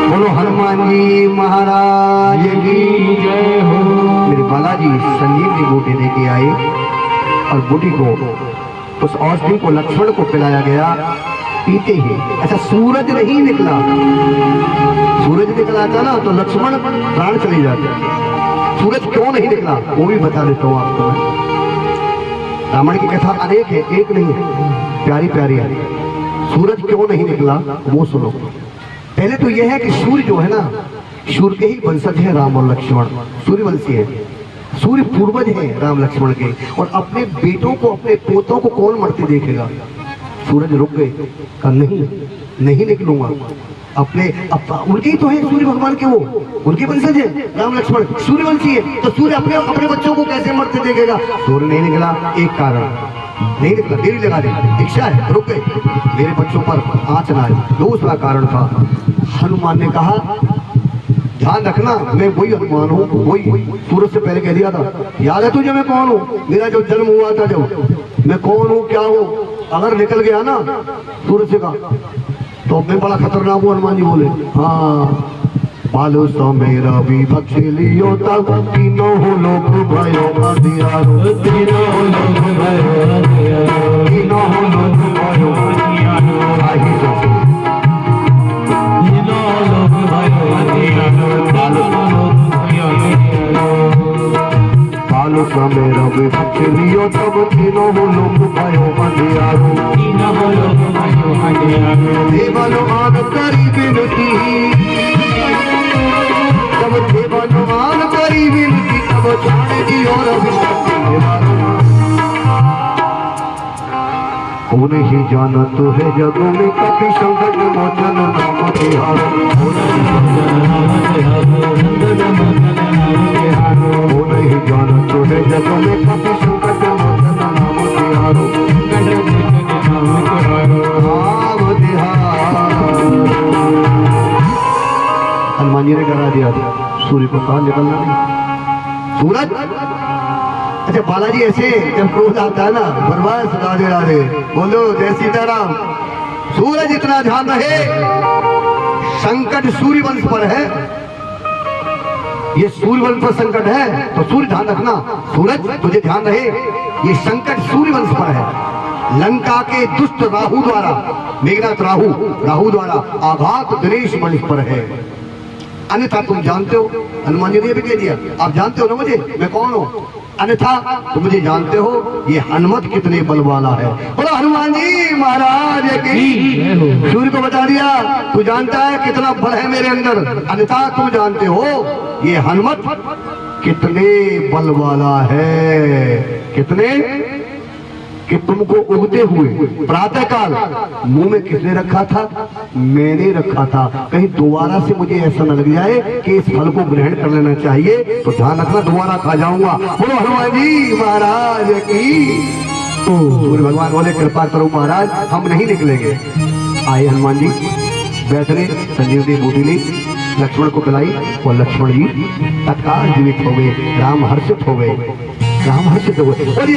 बोलो हनुमान जी महाराज की जय हो। मेरे बालाजी संजीवनी बूटी लेके आए और बूटी को, उस औषधि को लक्ष्मण को पिलाया गया। पीते ही अच्छा सूरज नहीं निकला, सूरज निकला था ना तो लक्ष्मण प्राण चले जाते। सूरज क्यों नहीं निकला वो भी बता देता हूँ आपको मैं। रामायण की कथा अनेक है, एक नहीं है, प्यारी प्यारी है। सूरज क्यों नहीं निकला वो सुनो। पहले तो यह है कि सूर्य जो है ना, सूर्य के ही वंशज है राम और लक्ष्मण, सूर्यवंशी है। सूर्य पूर्वज है राम लक्ष्मण के, और अपने बेटों को, अपने पोतों को कौन मरते देखेगा। सूरज रुक गए, कहा नहीं निकलूंगा। अपने उनके ही तो है सूर्य भगवान के, वो उनके वंशज है राम लक्ष्मण, सूर्यवंशी है। तो सूर्य अपने बच्चों को कैसे मरते देखेगा। सूर्य नहीं निकला, एक कारण नहीं निकला, देरी लगा दी, इच्छा है, रुक गए, मेरे बच्चों पर आंच ना आए। दूसरा कारण था, हनुमान ने कहा ध्यान रखना मैं वही हनुमान हूँ, वही सूरज से पहले कह दिया था, याद है तुझे मैं कौन हूँ, मेरा जो जन्म हुआ था, जब मैं कौन हूँ क्या हूँ, अगर निकल गया ना सूरज से का तो मैं बड़ा खतरनाक हूँ। हनुमान जी बोले हाँ, बालो सो मेरा भी बख्श लियो तब तीनों लोग भयो अंधियारो, तीनों लोग भयो अंधियारो, तीनों लोग भयो अंधियारो, आही जो तीनों लोग भयो अंधियारो, बालो लोग भयो अंधियारो, बालो सो मेरा भी बख्श लियो तब तीनों लोग भयो अंधियारो, तीनों लोग भयो अंधियारो, देवालो मान करी बिनती, तब देवानुमान करी विनती, तब जाने दी और नहीं जाना तो है जगों में कभी संकट मोचन नाम तिहारो, वो नहीं जाना तो है जगों में कभी संकट मोचन नाम तिहारो, नाम तिहारो। हनुमान जी ने डरा दिया सूर्य को, कहा निकलना नहीं। सूरज अच्छा बालाजी ऐसे जब क्रोध आता है ना, बर्बाद राधे राधे बोलो जय सीताराम। सूरज इतना ध्यान रहे, संकट सूर्य वंश पर है, ये सूर्य वंश पर संकट है, तो सूर्य ध्यान रखना, सूरज तुझे ध्यान रहे, ये संकट सूर्य वंश पर है। लंका के दुष्ट राहु द्वारा, मेघनाथ राहु द्वारा आघात दिनेश वंश पर है, अन्यथा तुम जानते हो। हनुमान जी ने भी कह दिया आप जानते हो ना मुझे मैं कौन हूँ, अन्यथा तुम मुझे जानते हो ये हनुमत कितने बल वाला है। बोलो हनुमान जी महाराज की। सूर्य को बता दिया तू जानता है कितना बल है मेरे अंदर, अन्यथा तुम जानते हो ये हनुमत कितने बल वाला है। कितने कि तुमको उगते हुए प्रातः काल मुंह में किसने रखा था, मैंने रखा था। कहीं दोबारा से मुझे ऐसा न लग जाए कि इस फल को ग्रहण कर लेना चाहिए, तो ध्यान रखना दोबारा खा जाऊंगा। बोलो हनुमान जी महाराज की। सूर्य भगवान बोले कृपा करो महाराज हम नहीं निकलेंगे। आए हनुमान जी बैठने, संजीवनी बूटी ली, लक्ष्मण को पिलाई और लक्ष्मण जी तत्काल जीवित हो गए, राम हर्षित हो गए, राम हर्षित हो गए। और श्री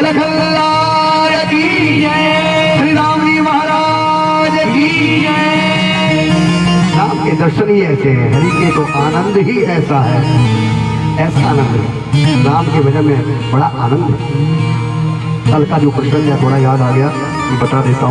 राम जी महाराज की जय। राम के दर्शन ही ऐसे हैं, हरि के तो आनंद ही ऐसा है, ऐसा आनंद है राम के भजन में, बड़ा आनंद है। कल का जो प्रसंग है थोड़ा याद आ गया, बता देता हूँ।